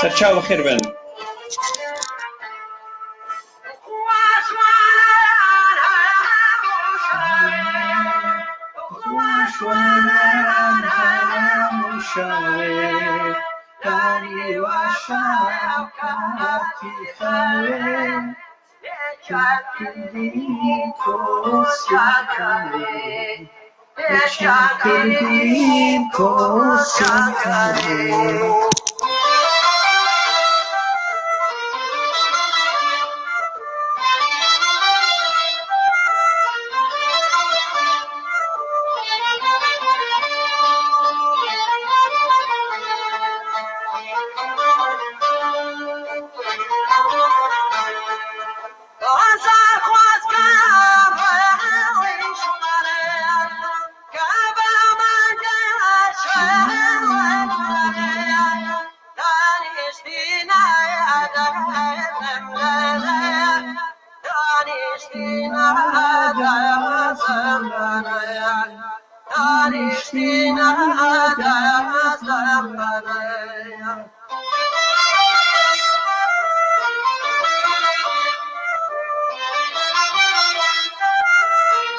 سەرچاو بەخێر بن.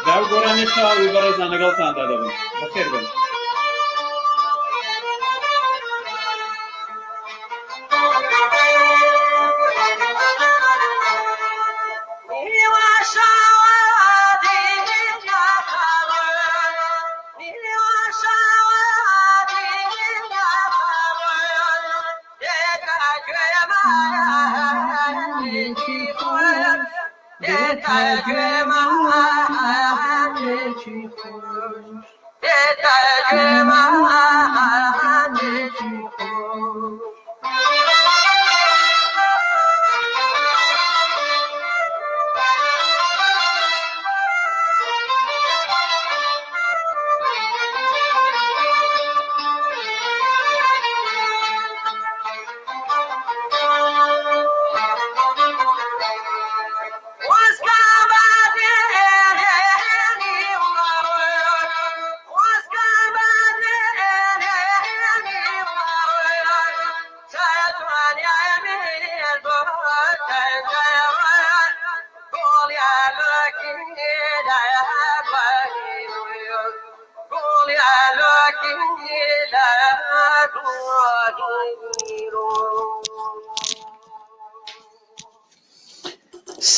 داوگۆڕانی خاوی بەڕێزان لەگەڵتاندا دەبن. بەخێر بن.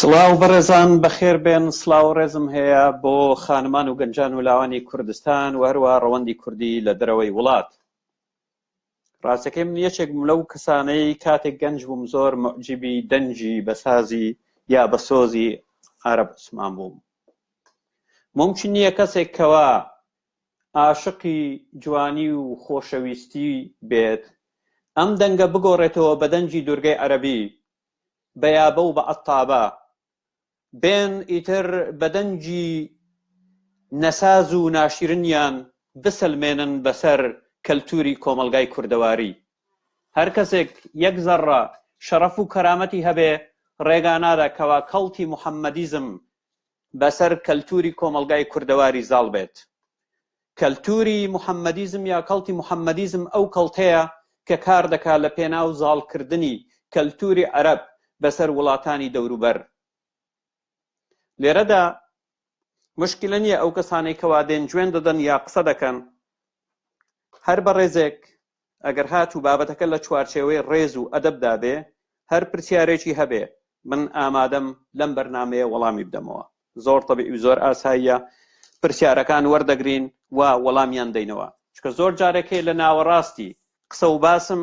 سڵاو بەڕێزان بەخێر بێن. سڵاو ڕێزم هەیە بۆ خانمان و گەنجان و لاوانی کوردستان و هەروە ڕەوەندی کوردی لە دەرەوەی وڵات. ڕاستەکەی من یەکێک لەو کەسانەی کاتێک گەنج بووم زۆر مەعجبی دەنجی بەسازی یا بەسۆزی عەرەب عوسمان بووم. ممکن نییە کەسێک کەوا عاشقی جوانی و خۆشەویستی بێت ئەم دەنگە بگۆڕێتەوە بە دەنجی دورگەی عەرەبی بە یابە و بە عەتابە، بێن ئیتر بە دەنجی نەساز و ناشرینیان بسەلمێنن بەسەر کەلتوری کۆمەلگای کوردەواری. هەر کەسێک یەک زەڕە شەرەف و کەرامەتی هەبێ ڕێگا نادا کەوا کەڵتی موحەممەدیزم بەسەر کەلتوری کۆمەلگای کوردەواری زاڵ بێت. کەلتوری موحەممەدیزم یا کەڵتی موحەممەدیزم ئەو کەڵتەیە کە کار دەکات لە پێناو زاڵکردنی کەلتوری عەرەب بەسەر وڵاتانی دەوروبەر. لێرەدا مشکلە نییە ئەو کەسانەی کەوا دێن جوێن دەدەن یا قسە دەکەن هەر بە ڕێزێک ئەگەر هات و بابەتەکە لە چوارچێوەی ڕێز و ئەدەبدا بێ، هەر پرسیارێکی هەبێ من ئامادەم لەم بەرنامەیە وەڵامی بدەمەوە. زۆر تەبیعی و زۆر ئاساییە پرسیارەکان وەردەگرین و وەڵامیان دەینەوە، چکە زۆر جارێکی لە ناوەڕاستی قسە و باسم،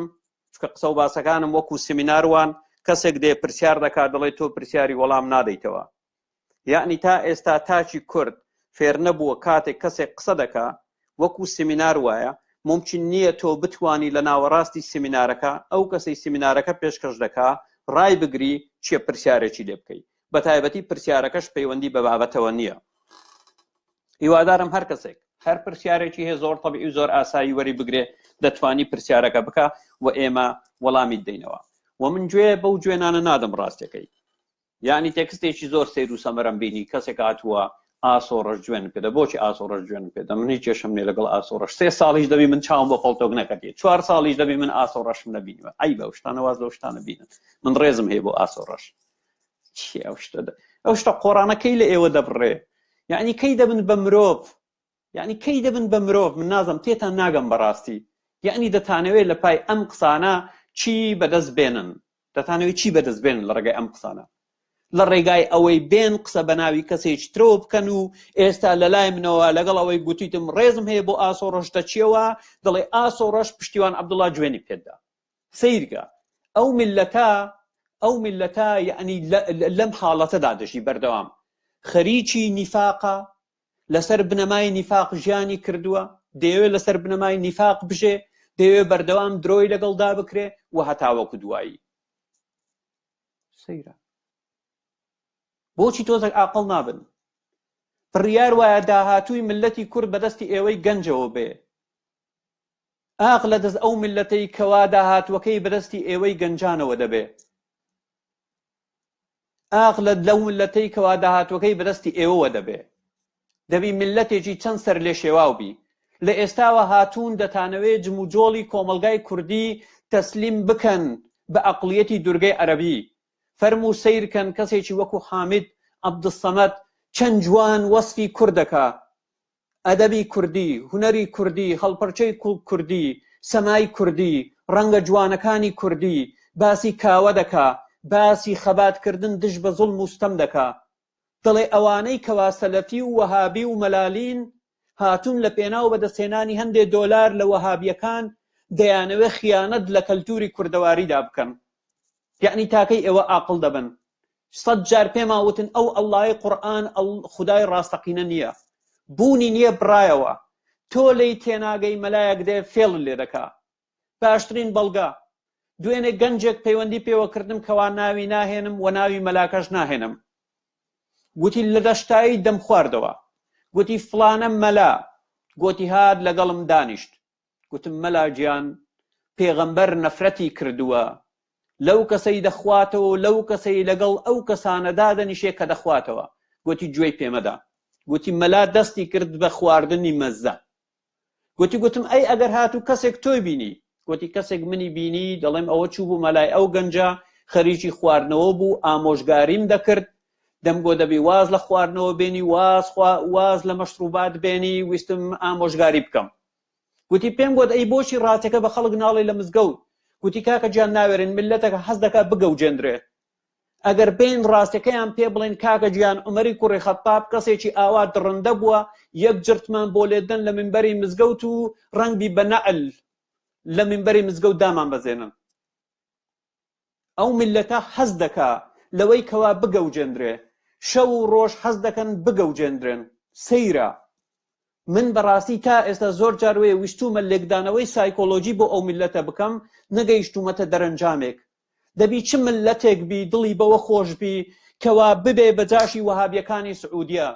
چکە قسە و باسەکانم وەکو سیمیناروان کەسێک دێ پرسیار دەکات دەڵێ تۆ پرسیاری وەڵام نادەیتەوە. یعنی تا ئێستا تاچی کورد فێر نەبووە کاتێک کەسێک قسە دەکا وەکو سیمینار وایە ممکن نییە تۆ بتوانی لە ناوەڕاستی سیمینارەکە ئەو کەسەی سیمینارەکە پێشکەش دەکا ڕای بگری چیە پرسیارێکی لێ بکەیت. بە تایبەتی پرسیارەکەش پەیوەندی بە بابەتەوە نییە. هیوادارم هەر کەسێک هەر پرسیارێکی هەیە زۆر تەبیعی و زۆر ئاسایی وەری بگرێ دەتوانی پرسیارەکە بکە و ئێمە وەڵامی دەینەوە. و من گوێ بەو گوێنانە نادەم ڕاستەکەی. یعنی تێکستێکی زۆر سیر و سەمەرەم بینی کەسێک هاتووە ئاسۆڕەش جوێن پێدا. بۆچی ئاسۆڕەش جوێن پێدا؟ من هیچ کێشم نێ لەگەڵ ئاسۆڕەش. 3 ساڵیش دەبی من چاوم بۆ پەڵتۆک نەکەدێت، 4 ساڵیش دەبی من ئاسۆڕەشم نەبینیوە. ئەی بە شتانە واز لەو شتانە بینن. من ڕێزم هەیە بۆ ئاسۆڕەش. چی ئەو شتە؟ ئەو شتە قۆڕانەکەی لە ئێوە دەبڕێ. یعنی کەی دەبن بە مرۆڤ، یعنی کەی دەبن بە مرۆڤ. من نازم تێتان ناگەم بەڕاستی. یعنی دەتانەوێت لە پای ئەم قسانە چی بەدەست بێنن؟ دەتانەوێت چی بەدەست بێنن لە ڕێگای ئەم قسانە؟ لە ڕێگای ئەوەی بێن قسە بە ناوی کەسێکی ترەوە بکەن و ئێستا لە لای منەوە لەگەڵ ئەوەی گوتیتم ڕێزم هەیە بۆ ئاسۆڕەش دەچێەوە، دەڵێ ئاسۆڕەش پشتیوان عەبدوڵڵا جوێنی پێدا. سەیرکە ئەو میلەتە یعنی لەم حاڵەتەدا دەژی بەردەوام. خەریکی نیفاقە، لەسەر بنەمای نیفاق ژیانی کردووە، دەیەوێت لەسەر بنەمای نیفاق بژێ، دەیەوێت بەردەوام درۆی لەگەڵدا بکرێ و هەتاوەکو دوایی. سەیرە. بۆچی تۆزێک عاقڵ نابن؟ بڕیار وایە داهاتووی ملەتی کورد بەدەستی ئێوەی گەنجەوە بێ. ئاق لە دەست ئەو ملەتەی کەوا داهاتوەکەی بەدەستی ئێوەی گەنجانەوە دەبێ. ئاق لەو ملەتەی کەوا داهاتوەکەی بەدەستی ئێوەوە دەبێ. دەبی ملەتێکی چەند سەر لێ شێواو بی. لە ئێستاوە هاتوون دەتانەوێت جم و جۆڵی کۆمەلگای کوردی تەسلیم بکەن بە ئەقڵیەتی دورگەی عەرەبی. فەرموو سەیرکەن کەسێکی وەکو حامید عەبدوسەمەد چەند جوان وەسفی کوردەکە. ئەدەبی کوردی، هونەری کوردی، هەڵپەرچەی کوردی، سەمای کوردی، ڕەنگە جوانەکانی کوردی، باسی کاوە دەکا، باسی خەباتکردن دژ بە زوڵم و ستەم دەکا. دەڵێ ئەوانەی کەوا سەلەفی و وەهابی و مەلالین هاتوون لە پێناو بەدەستهێنانی هەندێک دۆلار لە وەهابیەکان دەیانەوێ خیانەت لە کەلتوری کوردەواریدا بکەن. یعنی تاکەی ئێوە عاقڵ دەبن. 100 جار پێما وتن ئەو ئەڵڵای قورئان خودای ڕاستەقینە نییە. بوونی نییە بڕایەوە. تۆ لێی تێناگەی مەلایەک دێ فێڵ لێ دەکا. باشترین بەڵگا دوێنێ گەنجێک پەیوەندی پێوە کردم کەوا ناوی ناهێنم و ناوی مەلاکەش ناهێنم. گوتی لە دەشتایی دەم خواردەوە. گوتی فڵانە مەلا. گوتی هات لەگەڵم دانیشت. گوتم مەلا گیان پێغەمبەر نەفرەتی کردووە لەو کەسەی دەخواتەوە لەو کەسەی لەگەڵ ئەو کەسانەدا دەنیشێ کە دەخواتەوە. گوتی گوێی پێمەدا. گوتی مەلا دەستی کرد بە خواردنی مەزە. گوتم ئەی ئەگەر هاتوو کەسێک تۆی بینی؟ گوتی کەسێک منی بینی دەڵێم ئەوە چوو بوو مەلای ئەو گەنجە خەریکی خواردنەوە بوو، ئامۆژگاریم دەکرد، دەمگۆ دەبی واز لە خواردنەوە بێنی، واز لە مەشروبات بێنی، ویستم ئامۆژگاری بکەم. گوتی پێم گوت ئەی بۆچی ڕاتەکە بە خەڵک ناڵێ لە مزگەوت؟ گوتی کاکە گیان ناوێرن ملەتەکە حەز دەکات بگەوجێندرێ. ئەگەر بین ڕاستەکەیان پێ بڵێن کاکە گیان عومەری کوڕی خەتاب کەسێکی ئاوا دڕندە بووە، یەک جرتمان بۆ لێدەن لە منبەری مزگەوت و ڕەنگبی بە نەعل لە منبەری مزگەوت دامان بەزێنن. ئەو ملەتە حەز دەکا لەوەی کەوا بگەوجێندرێ، شەو و ڕۆژ حەز دەکەن بگەوجێندرێن. سەیرە. من بەڕاستی تا ئێستا زۆر جار وێ ویستومە لێکدانەوەی سایکۆلۆجی بۆ ئەو ملەتە بکەم، نەگەیشتومەتە دەرەنجامێک. دەبی چ ملەتێک بی دڵی بەوە خۆش بی کەوا ببێ بەجاشی وەهابیەکانی سعودیە.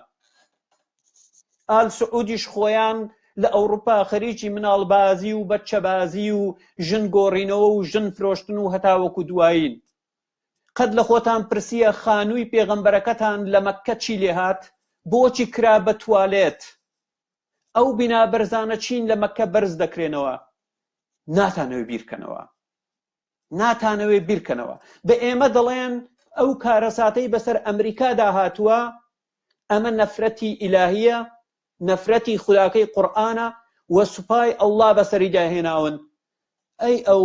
ئال سعودیش خۆیان لە ئەوروپا خەریکی مناڵبازی و بەچەبازی و ژن گۆڕینەوە و ژن فرۆشتن و هەتاوەکو دوایین. قەت لە خۆتان پرسیە خانووی پێغەمبەرەکەتان لە مەککە چی لێهات؟ بۆچی کرا بە توالێت؟ ئەو بینا بەرزانە چین لە مەککە بەرز دەکرێنەوە؟ ناتانەوێ بیرکەنەوە. ناتانەوێ بیرکەنەوە. بە ئێمە دەڵێن ئەو کارەساتەی بەسەر ئەمریکادا هاتووە ئەمە نەفرەتی ئیلاهیە، نەفرەتی خوداکەی قورئانە و سوپای ئەڵڵا بەسەریدا هێناون. ئەی ئەو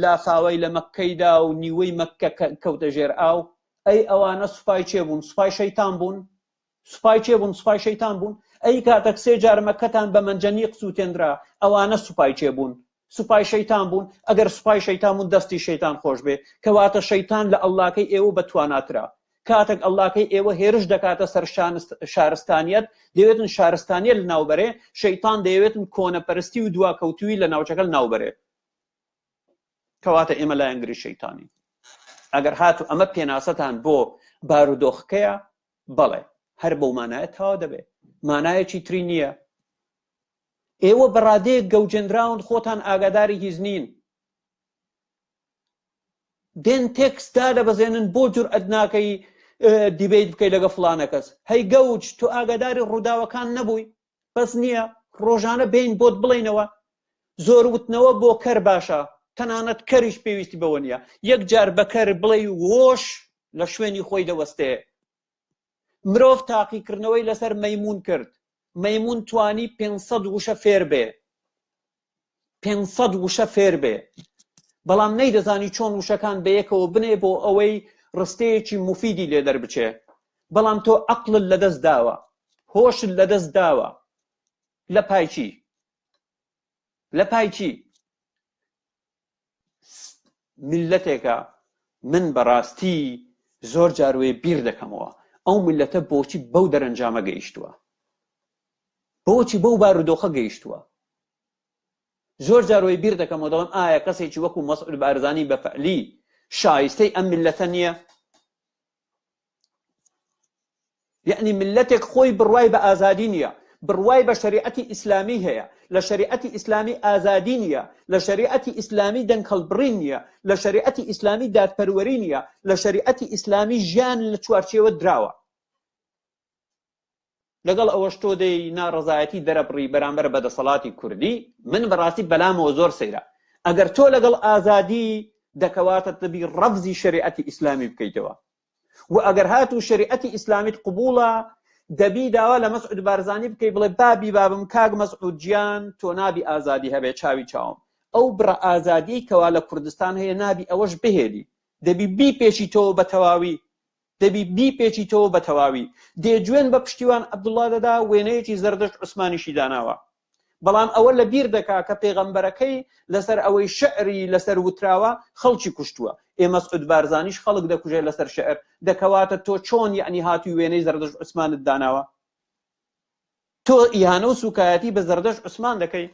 لافاوەی لە مەککەیدا و نیوەی مەککە کەوتە ژێر ئاو، ئەی ئەوانە سوپای چێ بوون؟ سوپای شەیتان بوون. سوپای چێ بوون؟ سوپای شەیتان بوون. ئەی کاتێک 3 جار مەککەتان بە مەنجەنیق سووتێنرا، ئەوانە سوپای چێ بوون؟ سوپای شەیتان بوون. ئەگەر سوپای شەیتان بوون دەستی شەیتان خۆش بێ، کەواتە شەیتان لە ئەڵڵاکەی ئێوە بەتواناترا. کاتێک ئەڵڵاکەی ئێوە هێرش دەکاتە سەر شارستانیەت، دەیەوێتن شارستانیەت لەناوبەرێ، شەیتان دەیەوێتن کۆنەپەرستی و دواکەوتووی لە ناوچەکە لەناوبەرێ. کەواتە ئێمە لایەنگری شەیتانی. ئەگەر هاتو ئەمە پێناسەتان بۆ بارودۆخەکەیە، بەڵێ هەر بەو مانایە تەواو دەبێ، مانایەکی تری نییە. ئێوە بەڕادەیەک گەوجێنراون خۆتان ئاگاداری هیچ نین. دێن تێکسدا دەبەزێنن بۆ جورئەت ناکەی دیبیت بکەی لەگە فڵانە کەس هەی گەوچ تۆ ئاگاداری ڕووداوەکان نەبووی بەس نییە ڕۆژانە بین بۆت بڵێنەوە زۆر وتنەوە بۆ کەر باشە تەنانەت کەریش پێویستی بەوە نییە یەک جار بەکەر بڵێ وۆش لە شوێنی خۆی دەوەستێ مرۆڤ تاقیکردنەوەی لەسەر مەیمون کرد مەیمون توانی 500 وشە فێر بێ 500 وشە فێر بێ بەڵام نەیدەزانی چۆن وشەکان بەیەکەوە بنێ بۆ ئەوەی ڕستەیەکی مفیدی لێ دەربچێ بەڵام تۆ عەقلت لەدەست داوە هۆشت لەدەست داوە لە پای چی لە پای چی میلەتێکە من بەڕاستی زۆر جاروێ بیر دەکەمەوە ئەو میلەتە بۆچی بەو دەرەنجامە گەیشتووە بۆچی بەو بارودۆخە گەیشتووە زۆر جاروێ بیر دەکەمەوە دەڵێم ئایا کەسێکی وەکو مەسعود بارزانی بەفعلی شایستەی ئەم میلەتە نییە یعنی ملەتێک خۆی بڕوای بە ئازادی نییە بڕوای بە شەریعەتی ئیسلامی هەیە لە شەریعەتی ئیسلامی ئازادی نییە لە شەریعەتی ئیسلامی دەنگهەڵبڕین نییە لە شەریعەتی ئیسلامی دادپەروەری نییە لە شەریعەتی ئیسلامی ژیان لە چوارچێوە دراوە لەگەڵ ئەوەش تۆ دەی ناڕەزایەتی دەرەبڕی بەرامبەر بەدەسەڵاتی کوردی من بەڕاستی بەلامەوە زۆر سەیرە ئەگەر تۆ لەگەڵ ئازادی دەکەواتە دەبی ڕەفزی شەریعەتی ئیسلامی بکەیتەوە و ئەگەر هاتوو شەریعەتی ئیسلامیت قبوڵە دەبی داوا لە مەسعود بارزانی بکەی بڵێ بابی بابم کاک مەسعود گیان تۆ نابی ئازادی هەبێ چاوی چاوم ئەو بڕە ئازادی کەوا لە کوردستان هەیە نابی ئەوەش بهێنی دەبی بیپێچیتەوە بە تەواوی دەبی بیپێچیتەوە بە تەواوی دێجوێن بە پشتیوان عەبدوڵڵا دەدا وێنەیەکی زەردەشت عوسمانیشی داناوە بەڵام ئەوە لە بیر دەکا کە پێغەمبەرەکەی لەسەر ئەوەی شعری لەسەر وتراوە خەڵکی کوشتووە ئێمە مەسعود بارزانیش خەڵک دەکوژێ لەسەر شعر دەکەواتە تۆ چۆن یعنی هاتووی وێنەی زەردەشت عوسمانت داناوە تۆ ئیهانە و سوکایەتی بە زەردەشت عوسمان دەکەی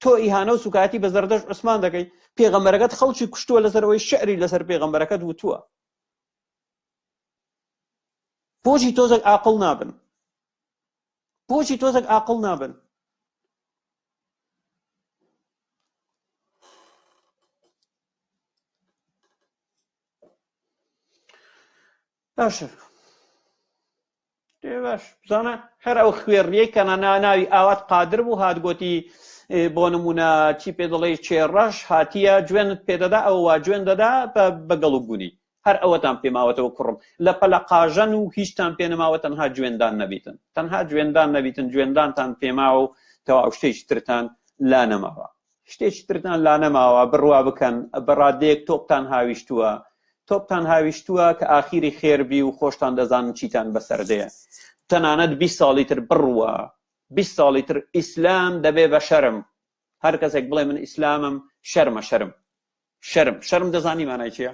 تۆ ئیهانە و سوکایەتی بە زەردەشت عوسمان دەکەی پێغەمبەرەکەت خەڵکی کوشتووە لەسەر ئەوەی شعری لەسەر پێغەمبەرەکەت وتووە بۆچی تۆزێک عاقڵ نابن بۆچی تۆزێک عاقڵ نابن باشە باش بزانە هەر ئەو خوێڕیەی کە ناوی ئاوات قادر بوو هات گۆتی بۆ نمونە چی پێ دەڵێ چێڕەش هاتیە جوێنت پێدەدا ئەو وا جوێن دەدا بە گەڵ و گونی هەر ئەوەتان پێماوەتەوە کوڕم لە پەلەقاژەن و هیچتان پێ نەماوە تەنها جوێندان نەبیتن تەنها جوێندان نەبیتن جوێندانتان پێماوە و تەواو شتێکی ترتان لا نەماوە شتێکی ترتان لا نەماوە بڕوا بکەن بەڕادەیەک تۆپتان هاویشتووە تۆپتان هاویشتووە کە ئاخیری خێربی و خۆشتان دەزانن چیتان بەسەردەیە تەنانەت 20 ساڵی تر بڕوە 20 ساڵی تر ئیسلام دەبێ بە شەرم هەر کەسێک بڵێ من ئیسلامم شەرمە شەرم دەزانی مانای چییە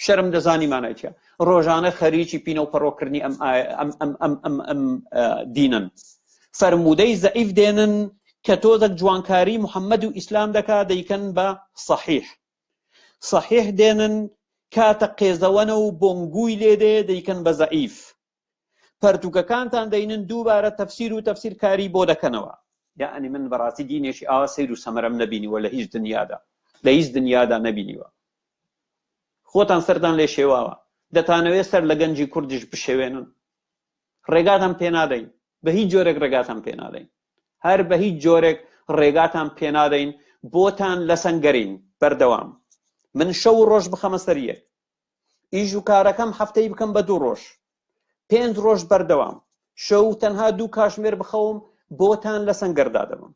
شەرم دەزانی مانای چییە ڕۆژانە خەریکی پینە و پەڕۆکردنی ئەم دینن فەرموودەی زەعیف دێنن کە تۆزێک جوانکاری محەممەد و ئیسلام دەکا دەیکەن بە صەحیح دێنن کاتە قێزەوەنە و بۆنگووی لێدێ دەیکەن بە زەعیف پەرتووکەکانتان دەینن دووبارە تەفسیر و تەفسیرکاری بۆ دەکەنەوە یعنی من بەڕاستی دینێکی ئاوا سەیر و سەمەرەم نەبینیوە لە هیچ دنیادا نەبینیوە خۆتان سەردان لێ شێواوە دەتانەوێت سەر لە گەنجی کوردیش بشێوێنن ڕێگاتان پێ نادەین بە هیچ جۆرێک ڕێگاتان پێ نادەین هەر بە هیچ جۆرێک ڕێگاتان پێ نادەین بۆتان لەسەنگەرین بەردەوام من شەو و ڕۆژ بخەمە سەر یەک ئیش و کارەکەم هەفتەی بکەم بە 2 ڕۆژ 5 ڕۆژ بەردەوام شەو تەنها 2 کاتژمێر بخەوم بۆتان لەسەنگەردا دەبم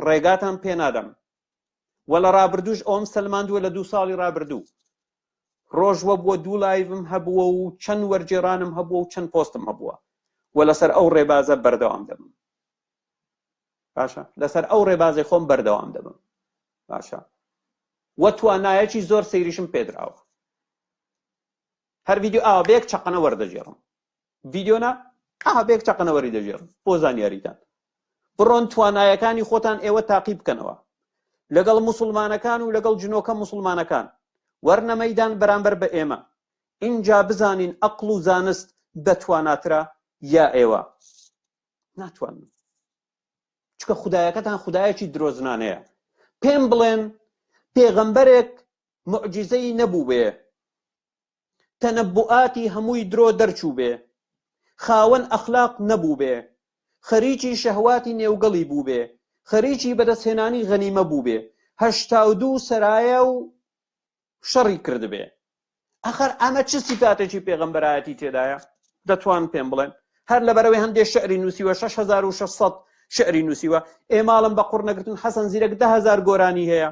ڕێگاتان پێ نادەم وە لە ڕابردووش ئەوم سەلماندووە لە 2 ساڵی ڕابردوو ڕۆژوە بووە 2 لایڤم هەبووە و چەند وەرجێڕانم هەبووە و چەند پۆستم هەبووە و لەسەر ئەو ڕێبازە بەردەوام دەبم باشە لەسەر ئەو ڕێبازەی خۆم بەردەوام دەبم باشە وە توانایەکی زۆر سەیریشم پێدراوە هەر ڤیدیۆ ئاوا بەیەک چەقەنە وەردەژێڕم ڤیدیۆنا بەیەک چەقەنە وەری دەژێڕم بۆ زانیاریتان بڕۆن توانایەکانی خۆتان ئێوە تاقی بکەنەوە لەگەڵ موسڵمانەکان و لەگەڵ جنۆکە موسڵمانەکان وەرنە مەیدان بەرامبەر بە ئێمە اینجا بزانین عەقڵ و زانست دەتواناترە یا ئێوە ناتوانن چکە خودایەکەتان خودایەکی درۆزنانەیە پێم بڵێن پێغەمبەرێک موعجیزەی نەبوو بێ تەنەبوعاتی هەمووی درۆ دەرچوو بێ، خاوەن ئەخلاق نەبوو بێ، خەریکی شەهواتی نێوگەڵی بوو بێ، خەریکی بەدەستهێنانی غەنیمە بوو بێ، 82 سەرایە و شەڕی کرد بێ. ئەخەر ئەمە چ سیفاتێکی پێغەمبەرایەتی تێدایە؟ دەتوان پێم بڵێن هەر لەبەرەوەی هەندێک شعری نووسیوە 6600 شعری نووسیوە. ئێماڵم بە قوڕ نەگرتن حەسەن زیرەک 10,000 گۆرانی هەیە.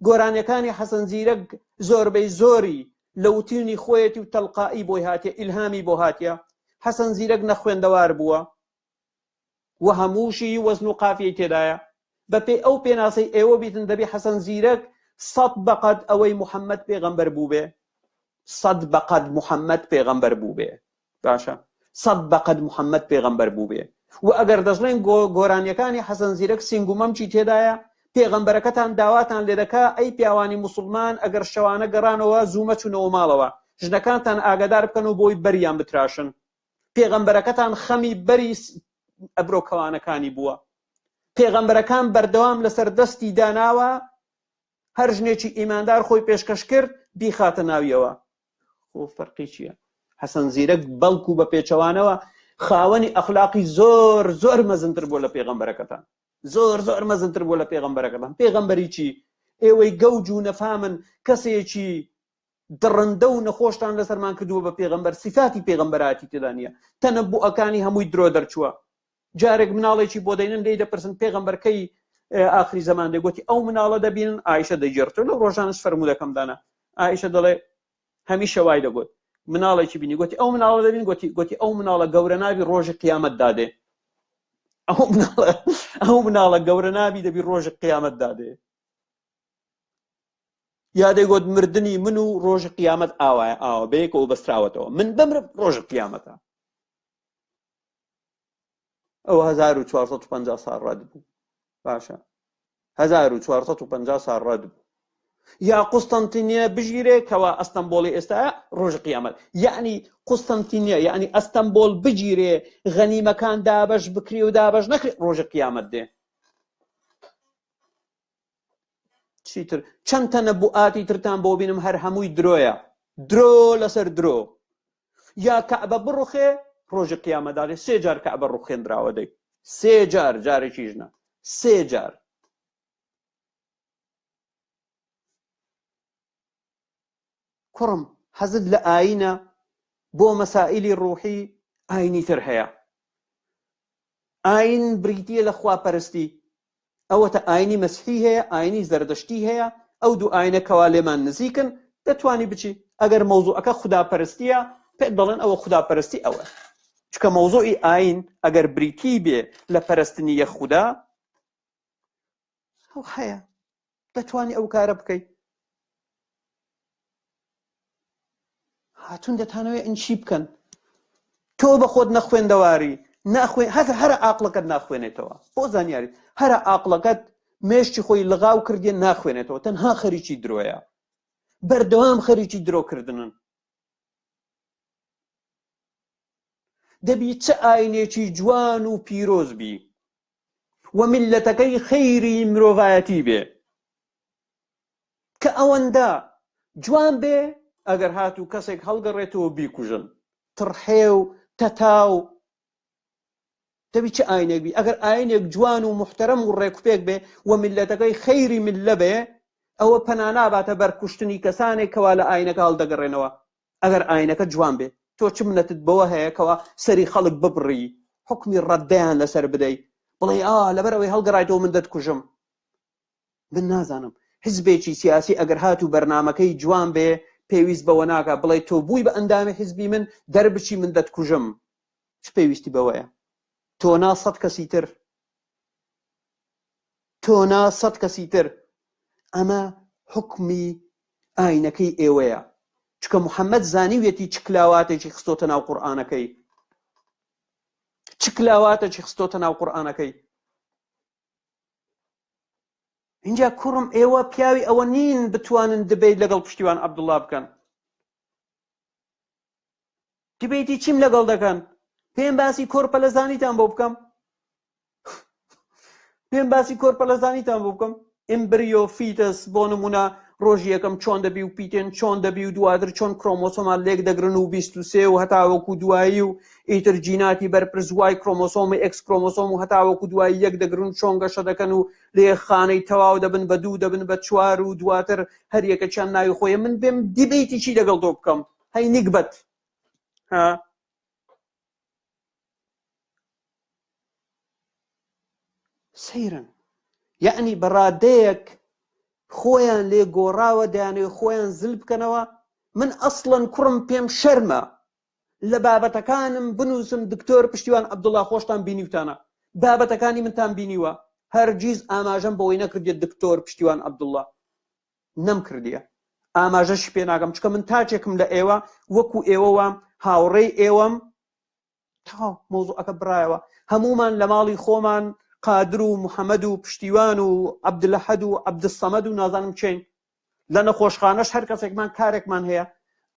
گۆرانیەکانی حەسەن زیرەک زۆربەی زۆری لە وتینی خۆیەتی و تەلقائی بۆی هاتیە، ئیلهامی بۆ هاتیە. حەسەن زیرەک نەخوێندەوار بووە و هەمووشی وەزن و قافیەی تێدایە. بەپێی ئەو پێناسەی ئێوە بیتن دەبێ حەسەن زیرەک 100% ئەوەی موحەممەد پێغەمبەر بوو بێ، 100% موحەممەد پێغەمبەر بوو بێ. باشە 100% موحەممەد پێغەمبەر بوو بێ. و ئەگەر دەژڵێن گۆرانیەکانی حەسەن زیرەک سینگومەمچی تێدایە، پێغەمبەرەکەتان داواتان لێ دەکا ئەی پیاوانی موسڵمان ئەگەر شەوانە گەڕانەوە زوومە چوونەوە ماڵەوە، ژنەکانتان ئاگادار بکەن و بۆی بەریان بتراشن. پێغەمبەرەکەتان خەمی بەری ئەبرۆکەوانەکانی بووە. پێغەمبەرەکان بەردەوام لەسەر دەستی داناوە هەر ژنێکی ئیماندار خۆی پێشکەش کرد بیخاتە ناویەوە. خۆ فەرقی چییە؟ حەسەن زیرەک بەڵکو بە پێچەوانەوە خاوەنی ئەخلاقی زۆر زۆر مەزنتر بۆ لە پێغەمبەرەکەتان، زۆر زۆر مەزنتر بۆ لە پێغەمبەرەکەتان. پێغەمبەری چی؟ ئێوەی گەوج و نەفامن کەسێکی دڕندە و نەخۆشتان لەسەرمان کردووە بە پێغەمبەر، سیفاتی پێغەمبەراتی تێدا نییە. تەنەبوعەکانی هەمووی درۆ دەرچووە. جارێک مناڵێکی بۆ دەینن لێی دەپرسن پێغەمبەرکەی ئاخری زەمان دەگوتی ئەو مناڵە دەبینن ئایشە دەیگێڕێتەوە. لەو ڕۆژانش فەرموودەکەمدانە ئایشە دەڵێ هەمیشە وای دەگوت مناڵێکی بینی گوتی ئەو مناڵە دەبین، گوتی ئەو مناڵە گەورە نابی ڕۆژی قیامەت دادێ. ئەو مناڵە گەورە نابی دەبی ڕۆژی قیامەت دادێ. یا دەیگوت مردنی من و ڕۆژی قیامەت ئاوایە، ئاوە بەیەکەوە بەستراوەتەوە، من بمرم ڕۆژی قیامەتە. ئەو 1450 ساڵ ڕەد بوو. باشە 1450 ساڵ ڕەد بوو. یا قوستەنتینیە بژیرێ کەوا ئەستەمبۆڵی ئێستاە ڕۆژی قیامەت، یعنی قوستەنتینیە یعنی ئەستەمبۆڵ بگیرێ غەنیمەکان دابەش بکرێ و دابەش نەکرێ ڕۆژی قیامەت دێ. چیتر چەند تەنەبوعاتی ترتان بۆ بینم هەر هەمووی درۆیە، درۆ لەسەر درۆ. یا کەعبە بڕوخێ ڕۆژی قیامەتدارێ. 3 جار کەعبە ڕوخێنراوە دەی، 3 جار، جارێکی ژنە 3 جار. کوڕم حەزت لە ئاینە بۆ مەسائلی ڕوحی؟ ئاینی تر هەیە. ئاین بریتیە لە خواپەرستی. ئەوەتە ئاینی مەسیحی هەیە، ئاینی زەردەشتی هەیە. ئەو دوو ئاینە کەوا لێمان نزیکن دەتوانی بچی. ئەگەر مەوزوعەکە خوداپەرستیە پێت دەڵێن ئەوە خوداپەرستی ئەوە. چکە مەوزوعی ئاین ئەگەر بریتی بێ لە پەرستنی یەک خودا ئەو هەیە، دەتوانی ئەو کارە بکەیت. هاتوون دەتانەوێت ئنچی بکەن. تۆ بە خۆت نەخوێندەواری ناخوێن، هەرە عاقڵەکەت ناخوێنێتەوە. بۆ زانیاری هەرە عاقڵەکەت مێشتی خۆی لەغاو کردێ ناخوێنێتەوە، تەنها خەریکی درۆیە، بەردەوام خەریکی درۆکردنن. دەبی چه ئاینێکی جوان و پیرۆز بی و میلەتەکەی خەیری مرۆڤایەتی بێ کە ئەوەندە جوان بێ ئەگەر هاتوو کەسێک هەڵگەڕێتەوە بیکوژن، تڕحێ و تەتاو. دەبی چه ئاینێک بی؟ ئەگەر ئاینێک جوان و محتەرەم و ڕێکوپێک بێ و میلەتەکەی خەیری میلە بێ، ئەوە پەنا ناباتە بەرکوشتنی کەسانێک کەوا لە ئاینەکە هەڵدەگەڕێنەوە. ئەگەر ئاینەکە جوان بێ، تۆ چ منەتت بەوە هەیە کەوا سەری خەڵک ببڕی، حکمی ڕەدەیان لەسەر بدەی، بڵێ لەبەرەوەی هەڵگەڕایتەوە من دەتکوژم؟ من نازانم حیزبێکی سیاسی ئەگەر هاتوو بەرنامەکەی جوان بێ پێویست بەوە ناکات بڵێ تۆ بووی بە ئەندامی حیزبی من دەربچی من دەتکوژم. چ پێویستی بەوەیە؟ تۆ نا 100 کەسی تر، تۆ نا 100 کەسی تر. ئەمە حکمی ئاینەکەی ئێوەیە. چکە محەممەد زانیوێتی چ کلاواتێکی خستۆتە ناو قورئانەکەی، چ کلاواتێکی خستۆتە ناو قورئانەکەی. اینجا کوڕم ئێوە پیاوی ئەوە نین بتوانن دبەیت لەگەڵ پشتیوان عەبدوڵڵا بکەن. دبەیتی چیم لەگەڵ دەکەن؟ پێم باسی کۆرپەلەزانیتان بۆ بکەم؟ پێم باسی کۆرپەلەزانیتان بۆ بکەم؟ ئیمبریۆ فیتەس بۆ نمونە ڕۆژی یەکەم چۆن دەبی و پیتێن چۆن دەبی و دواتر چۆن کرۆمۆسۆمان لێک دەگرن و 23 و هەتاوەکو دوایی و ئیتر جیناتی بەرپرس وای کرۆمۆسۆمی ئێکس کرۆمۆسۆم و هەتاوەکو دوایی یەک دەگرن چۆن گەشە دەکەن و لێ خانەی تەواو دەبن بە 2 دەبن بە 4 و دواتر هەر یەکەچیان ناوی خۆیە. من بێم دیبەیتی چی لەگەڵ تۆ بکەم هەی نیکبەت ها سەیرن یعنی بەڕادەیەک خۆیان لێ گۆڕاوە دەیانەوێت خۆیان زل بکەنەوە. من ئەسڵەن کوڕم پێم شەرمە لە بابەتەکانم بنووسم دکتۆر پشتیوان عەبدوڵڵا خۆشتان بینیوتانە بابەتەکانی منتان بینیوە هەرگیز ئاماژەم بەوەی نەکردێت دکتۆر پشتیوان عەبدوڵڵا نەم کردیە ئاماژەش پێ ناکەم چکە من تاچێکم لە ئێوە وەکو ئێوەوە هاوڕێی ئێوەم تاو مۆزوعەکە بڕایەوە هەمومان لە ماڵی خۆمان قادر و محەممەد و پشتیوان و عەبدولەحەد و عەبدولسەمەد و نازانم چین لە نەخۆشخانەش هەر کەسێکمان کارێکمان هەیە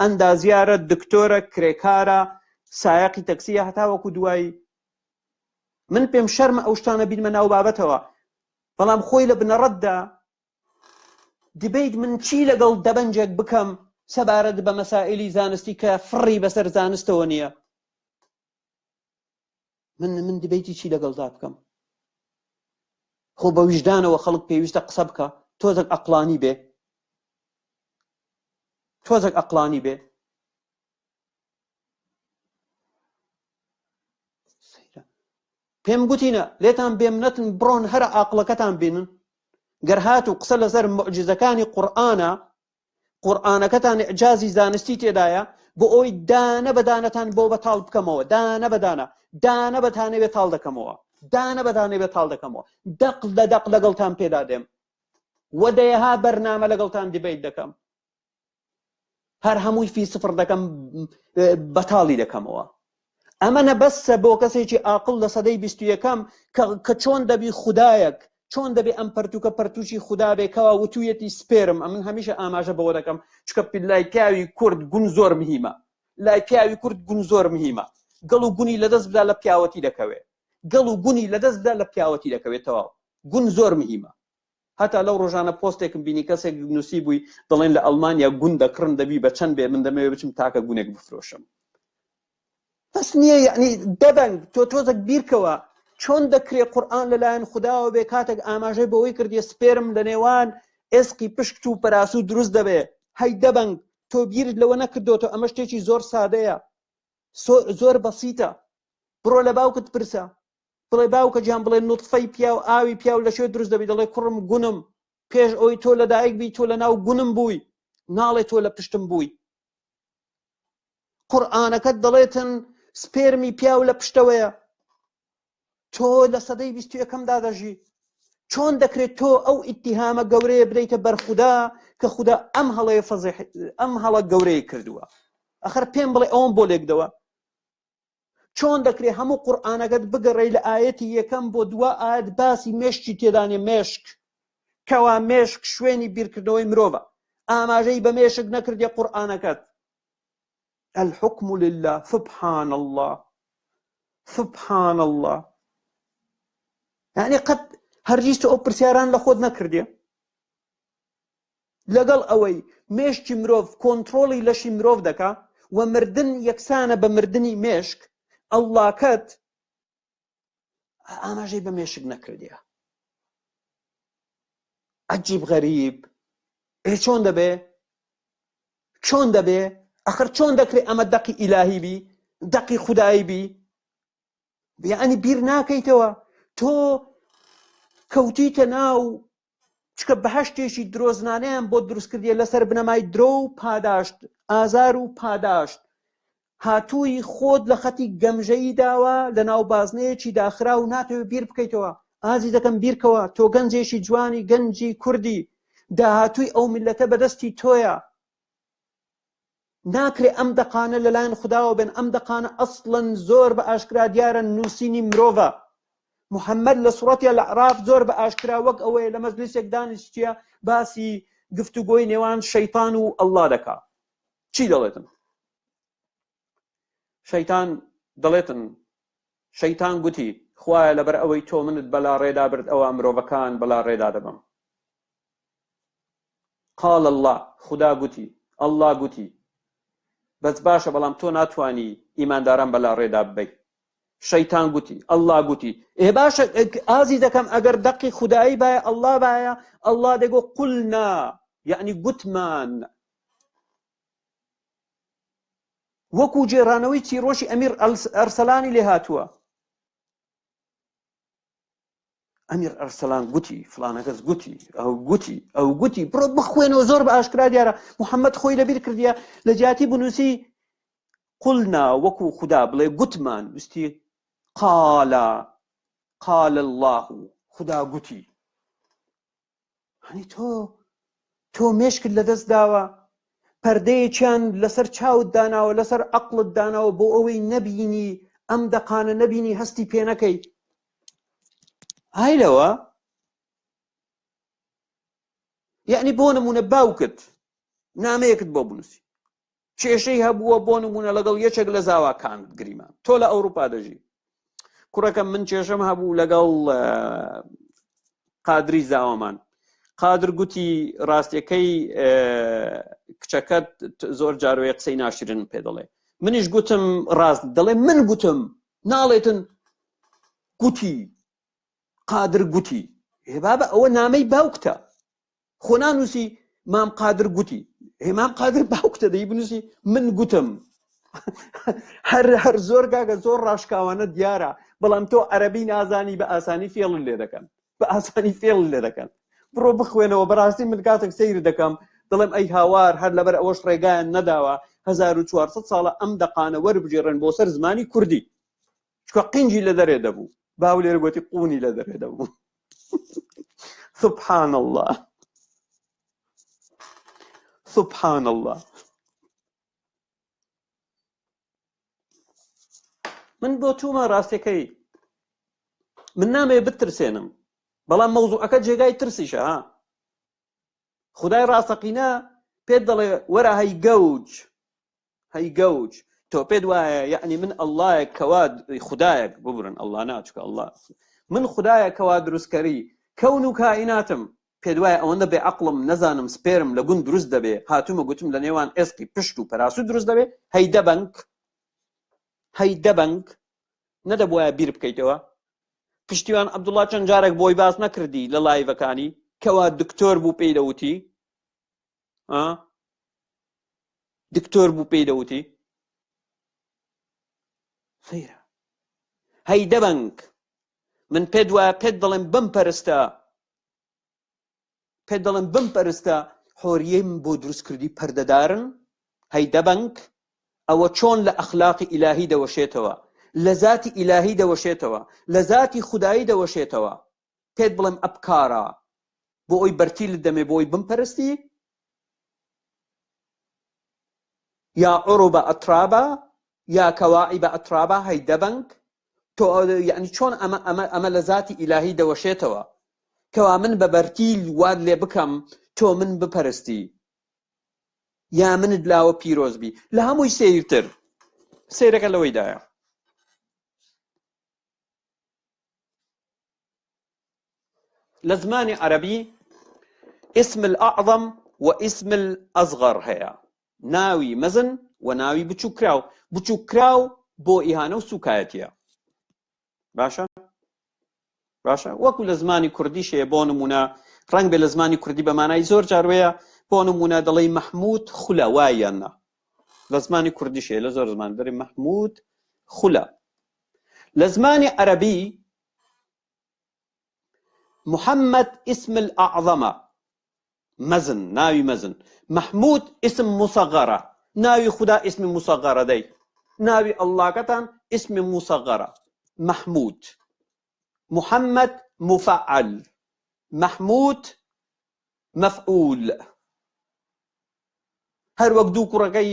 ئەندازیارە دکتۆرە کرێکارە سایەقی تەکسیە هەتاوەکو دوایی. من پێم شەرمە ئەو شتانە بینمە ناو بابەتەوە بەڵام خۆی لە بنەڕەتدا دبیت من چی لەگەڵ دەبەنجێک بکەم سەبارەت بە مەسائلی زانستی کە فڕی بەسەر زانستەوە نییە. من دبیتی چی لەگەڵدا بکەم خۆ بە ویژدانەوە خەڵک پێویستە قسە بکە تۆزێک ئەقڵانی بێ تۆزێک ئەقڵانی بێ. پێم گوتینە لێتان بێمنەتن بڕۆن هەرە عاقڵەکەتان بینن گەر هات و قسە لەسەر موعجزەکانی قورئانە قورئانەکەتان ئیعجازی زانستی تێدایە بۆ ئەوی دانە بەدانەتان بۆ بەتاڵ بکەمەوە دانە بەدانە دانە بەتانێ بێتاڵ دەکەمەوە دانە بەدانێ بێتاڵ دەکەمەوە دەق لە دەق لەگەڵتان پێدا دێم وەدەیەها بەرنامە لەگەڵتان دیبیت دەکەم هەر هەمووی فی سفر دەکەم بەتاڵی دەکەمەوە. ئەمەنە بەسە بۆ کەسێکی عاقڵ لە سەدەی 21ەم کە چۆن دەبی خودایەک چۆن دەبێ ئەم پەرتوکە پەرتوشی خوددا بێکەوە وتویەتی سپێرم. ئەمن هەمیشە ئاماژە بەوە دەکەم چکە لای پیاوی کورد گون زۆر مهمە لای پیاوی کورد گون زۆر مهمە گەڵ و گونی لەدەست بدا لە پیاوەتی دەکەوێت گەڵ و گونی لەدەست بدا لە پیاوەتی دەکەوێتەوە گون زۆر مهمە. هەتا لەو ڕۆژانە پۆستێکم بینی کەسێک نووسی بووی دەڵێن لە ئەڵمانیا گون دەکڕن دەبی بە چەند بێ من دەمەوێت بچم تاکە گونێک بفرۆشم. بەس نییە یعنی دەبنگ تۆ تۆزێک بیرکەوە چۆن دەکرێت قورئان لەلایەن خودداوە بێ کاتێک ئاماژەی بەوەی کردیە سپێرم لە نێوان ئێسقی پشت و پەراسوو دروست دەبێ هەی دەبنگ تۆ بیرت لەوە نەکردوتە ئەمە شتێکی زۆر سادەیە زۆر بەسیتە. بڕۆ لە باوکت پرسە بڵێ باوکە گیان بڵێ نوتفەی پیا و ئاوی پیا و لە شوێ دروست دەبێت دەڵێ کوڕم گونم پێش ئەوی تۆ لەدایک بی تۆ لە ناو گونم بووی ناڵێ تۆ لە پشتم بووی. قورئانەکەت دەڵێتن سپێرمی پیاو لە پشتەوەیە تۆ لە سەدەی 21ەمدا دەژی. چۆن دەکرێت تۆ ئەو ئیتیهامە گەورەیە بدەیتە بەرخودا کە خودا ئەم هەڵەیە فەزیح ئەم هەڵە گەورەی کردووە ئەخر پێم بڵێ ئەوم بۆ لێکدەوە. چۆن دەکرێت هەموو قورئانەکەت بگەڕێی لە ئاەتی یەکەم بۆ دووە ئاەت باسی مێشکی تێدانێ مێشک کەوا مێشک شوێنی بیرکردنەوەی مرۆڤە ئاماژەی بە مێشک نەکردیە قورئانەکەت. الحكم لله سبحان الله سبحان الله. يعني قد هەرگیز تۆ ئەو پرسیاران لە خۆت نەکردیە لەگەڵ ئەوەی مێشکی مرۆڤ کۆنتڕۆڵی لەشی مرۆڤ دەکا و مردن یەکسانە بە مردنی مێشک ئەڵڵاکەت ئاماژەی بە مێشک نەکردیە. عەجیب غەریب چۆن دەبێ چۆن دەبێ ئەخر چۆن دەکرێت ئەمە دەقی ئیلاهی بی دەقی خودایی بی یعنی بیر ناکەیتەوە تۆ کەوتیتە ناو چکە بەهەشتێکی درۆزنانەیان بۆ دروست کردیە لەسەر بنەمای درۆ و پاداشت ئازار و پاداشت هاتووی خۆت لە خەتی گەمژەیی داوە لە ناو بازنەیەکی داخرا و ناتەوێت بیر بکەیتەوە. ئازی دەکەم بیرکەوە تۆ گەنجێکی جوانی گەنجی کوردی داهاتووی ئەو میلەتە بەدەستی تۆیە ناکرێ ئەم دەقانە لەلایەن خودداوە بێن ئەم دەقانە ئەسڵەن زۆر بە ئاشکرا دیارە نووسینی مرۆڤە. محەممەد لە سوڕەتی الأعراف زۆر بە ئاشکرا وەک ئەوەیە لە مەجلیسێک دانیشتیە باسی گفتوگۆی نێوان شەیتان و ئەڵڵا دەکا. چی دەڵێتن؟ شەیتان گوتی خوایە لەبەر ئەوەی تۆ منت بەلا ڕێدا برد ئەوە مرۆڤەکان بەلا ڕێدا دەبم. قال الله خدا گوتی الله گوتی بەس باشە بەڵام تۆ ناتوانی ئیمانداران بەلا ڕێدا ببەی شەیتان گوتی الله گوتی باشە ئازی دەکەم ئەگەر دەقی خودایی باە الله باە الله دەگۆ قولنا یعنی گوتمان وەکو جێرانەوەی چیرۆشی ئەمیر ئەرسەلانی لێ هاتووە ئەمیر ئەرسەلان گوتی فلانە کەس گوتی ئەو گوتی بڕۆ بخوێنەوە زۆر بە ئاشکرا دیارە محەممەد خۆی لەبیر کردیە لە جیاتی بنووسی قولنا وەکو خدا بڵێ گوتمان وستی قال الله خدا گوتی هەنی تۆ مێشکت لەدەست داوە پەردەیەکیان لەسەر چاوت داناوە لەسەر عەقڵت داناوە بۆ ئەوەی نەبینی ئەم دەقانە نەبینی هەستی پێ نەکەی هایلەوە یعنی بۆ نمونە باوکت نامەیەکت بۆ بنووسی کێشەی هەبووە بۆ نمونە لەگەڵ یەکێک لە زاواکانت گریمان تۆ لە ئەوروپا دەژی کوڕەکەم من کێشەم هەبوو لەگەڵ قادری زاوامان قادر گوتی ڕاستیەکەی کچەکەت زۆر جارۆیە قسەی ناشرن پێ دەڵێ منیش گوتم ڕاست دەڵێ من گوتم ناڵێتن گوتی قادر گوتی بابە ئەوە نامەی باوکتە خۆ نانووسی مام قادر گوتی مام قادر باوکتە دەی بنووسی من گوتم هەر زۆر گاگە زۆر ڕاشکاوانە دیارە بەڵام تۆ عەرەبی نازانی بە ئاسانی فێڵت لێ دەکەن بە ئاسانی فێڵت لێ دەکەن بڕۆ بخوێنەوە بەڕاستی من کاتێک سەیر دەکەم دڵم ئەی هاوار هەر لەبەر ئەوەش ڕێگایان نەداوە 1400 ساڵە ئەم دەقانە وەربژێڕن بۆ سەر زمانی کوردی چکە قینجی لە دەرێ دەبوو باو لێرە گوتی قونی لە دەرێ دەبوو سبحان الله سبحان الله من بۆ تومە ڕاستیەکەی من نامەیە بترسێنم بەڵام مەوزوعەکە جێگای ترسیشە ها خدای ڕاستەقینە پێت دەڵێ وەرە هەی گەوج تۆ پێت وایە یعنی من ئەڵڵایەک کەوا خدایەک ببرن ئەڵڵا ناچکە ئەڵڵا من خدایە کەوا دروستکەری کەون و کائیناتم پێت وایە ئەوەندە بێ عەقڵم نەزانم سپێرم لە گوند دروست دەبێ هاتوومە گوتم لە نێوان ئێسقی پشت و پەراسوو دروست دەبێ هەی دەبەنگ نەدەبوایە بیر بکەیتەوە پشتیوان عەبدوڵڵا چەند جارێک بۆی باس نەکردی لە لایڤەکانی کەوا دکتۆر بوو پێی دەوتی دکتۆر بوو پێی دەوتی سەیرە هەی دەبەنگ من پێت وایە پێت دەڵێن بمپەرستە حۆریەم بۆ دروستکردی پەردەدارن هەی دەبەنگ ئەوە چۆن لە ئەخلاقی ئیلاهی دەوەشێتەوە لە ذاتی ئیلاهی دەوەشێتەوە لە ذاتی خودایی دەوەشێتەوە پێت بڵێم ئەبکارە بۆ ئەوی بەرتیلت دەمێ بۆ ئەوی بمپەرستی یا عروبە ئەترابە یا کەواعیبە ئەترابە هەی دەبەنگ تۆ یعنی چۆن ئەمە لە ذاتی ئیلاهی دەوەشێتەوە کەوا من بە بەرتیل واد لێ بکەم تۆ من بپەرستی یا منت لاوە پیرۆزبی لە هەمووی سێرتر سێرەکە لەوەیدایە لە زمانی عەرەبی اسم الأعظم و اسم الأصغر هەیە ناوی مەزن و ناوی بچووکراو بچووکراو بۆ ئیهانە و سوکایەتیە باشە وەکو لە زمانی کوردیشەیە بۆ نمونە ڕەنگ بێ لە زمانی کوردی بە مانای زۆر جاروەیە بۆ نمونە دەڵێی مەحموود خولە وایەنە لە زمانی کوردیشەیە لە زۆر زمان دەڵێ مەحموود خولە لە زمانی عەرەبی محمد اسم الأعظمة مزن ناوي مزن محمود اسم مصغرة ناوي خدا اسم مصغرة دي ناوي الله كتان اسم مصغرة محمود محمد مفعل محمود مفعول هر وەک دوو کوڕەکەی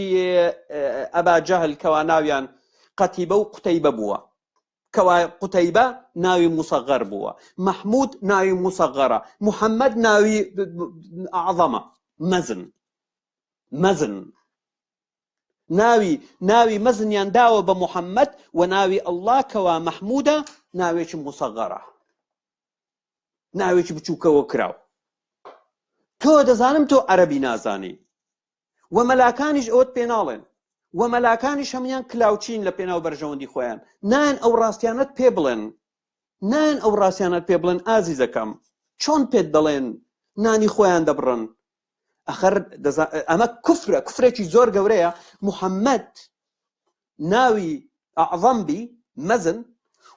ئەبا جەهل کەوا ناویان قەتیبە و قوتەیبە بووە کەوا قوتەیبە ناوی مصغر بووە محمود ناوی مصغرە محەممەد ناوی ئەعظەمە مەزن ناوی مەزنیان داوە بە محەممەد و ناوی ئەڵڵا کەوا مەحمودە ناوێکی مصغرە ناوێکی بچووکەوە کراو تۆ دەزانم تۆ عەرەبی نازانی و مەلاکانیش ئەوت پێ ناڵێن و مەلاکانیش هەمویان کلااوچین لە پێناو بەرژەوەندی خۆیان نان ئەو ڕاستیانەت پێ بڵێن نان ئەو ڕاستیانەت پێ بڵێن ئازیزەکەم چۆن پێت دەڵێن نانی خۆیان دەبڕن ئەخەر ئەمە کوفرە کوفرێکی زۆر گەورەیە محەممەد ناوی ئەعظەم بی مەزن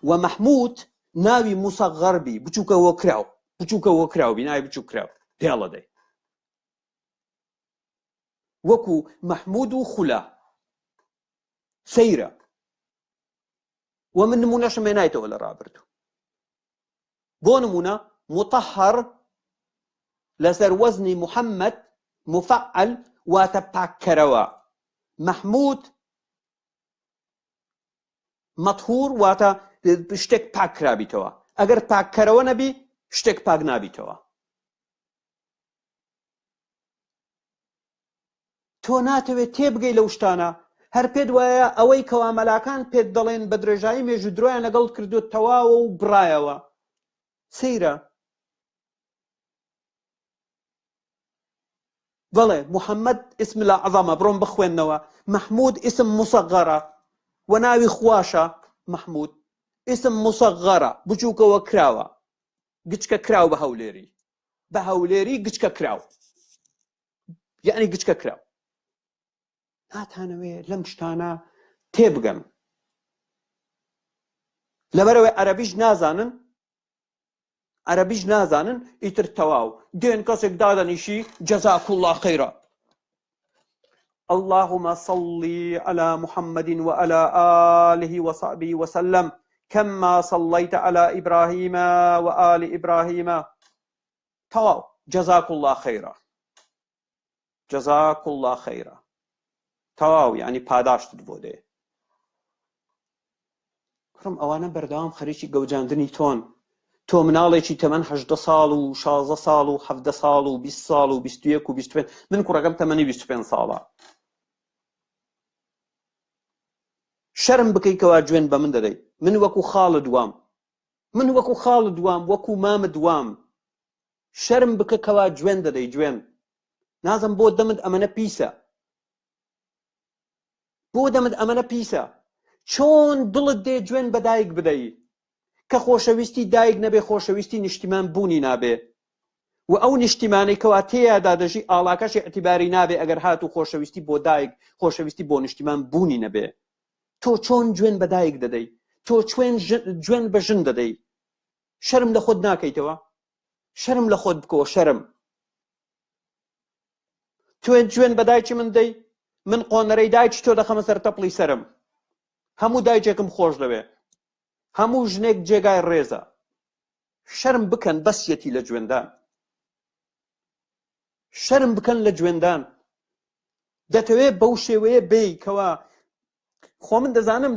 و مەحموود ناوی موسەغەر بی بچووکەوە کراو بچووکەوە کراوبی ناوی بچوو کراو پێڵە دەی وەکو مەحموود و خولا سەیرە و من نمونەشم هێنایتەوە لە ڕابردوو بۆ نمونە مطهر لەسەر وەزنی محەممەد مفعل واتە پاککەرەوە محموود مەطهور واتە شتێک پاک کرابیتەوە ئەگەر پاککەرەوە نەبی شتێک پاک نابیتەوە تۆ ناتەوێت تێبگەی لەو شتانە هەر پێت وایە ئەوەی کەوا مەلاکان پێت دەڵێن بە درێژایی مێژوو درۆیان لەگەڵ کردووە تەواوە و بڕایەوە سەیرە بەڵێ محەممەد ئیسم لە عەظەمە بڕۆم بخوێننەوە مەحموود ئیسم موسەغەرە و ناوی خواشە مەحموود ئیسم موسەغەرە بچووکەوە کراوە گچکە کراو بە هەولێری بە هەولێری گچکە کراو یعنی گچکە کراو ناتانەوێت لەم شتانە تێبگەن لەبەرەوەی عەرەبیش نازانن ئیتر تەواو دێن کەسێک دادەنیشی جەزاک الله خەیرە اللهم صل على محمد وعلى آله وصحبه وسلم كما صليت على إبراهيم وآل إبراهيم تەواو جەزاک الله خەیرە جەزاک الله خەیرە تەواو یعنی پاداشتت بۆ دێ کوڕم ئەوانە بەردەوام خەریکی گەوجاندنی تۆ مناڵێکی تەمەن 18 ساڵ و 16 ساڵ و 17 ساڵ و 20 ساڵ و 21 و 25 من کوڕەکەم تەمەنی 25 ساڵە شەرم بکەیتەوە جوێن بە من دەدەیت من وەکو خاڵت دوام وەکو مامت دوام شەرم بکەکەوە جوێن دەدەی جوێن نازم بۆ دەمت ئەمەنە پیسە چۆن دڵت دێ جوێن بە دایک بدەی کە خۆشەویستی دایک نەبێ خۆشەویستی نیشتیمان بوونی نابێ و ئەو نیشتیمانەی کەوا تێیادا دەژی ئاڵاکەشی ئەتیباری نابێ ئەگەر هاتوو خۆشەویستی بۆ دایک خۆشەویستی بۆ نیشتیمان بوونی نەبێ تۆ چۆن جوێن بە دایک دەدەی تۆ جوێن بە ژن دەدەی شەرم لە خۆت ناکەیتەوە شەرم لە خۆت بکەوە شەرم تۆ جوێن بە دایکی من دەی من قۆنەرەی دایکی تۆ دەخەمە سەر تەپڵی سەرم هەموو دایکێکم خۆش دەوێ هەموو ژنێک جێگای ڕێزە شەرم بکەن بەسیەتی لە جوێندان شەرم بکەن لە جوێندان دەتەوێت بەو شێوەیە بێی کەوا خۆ من دەزانم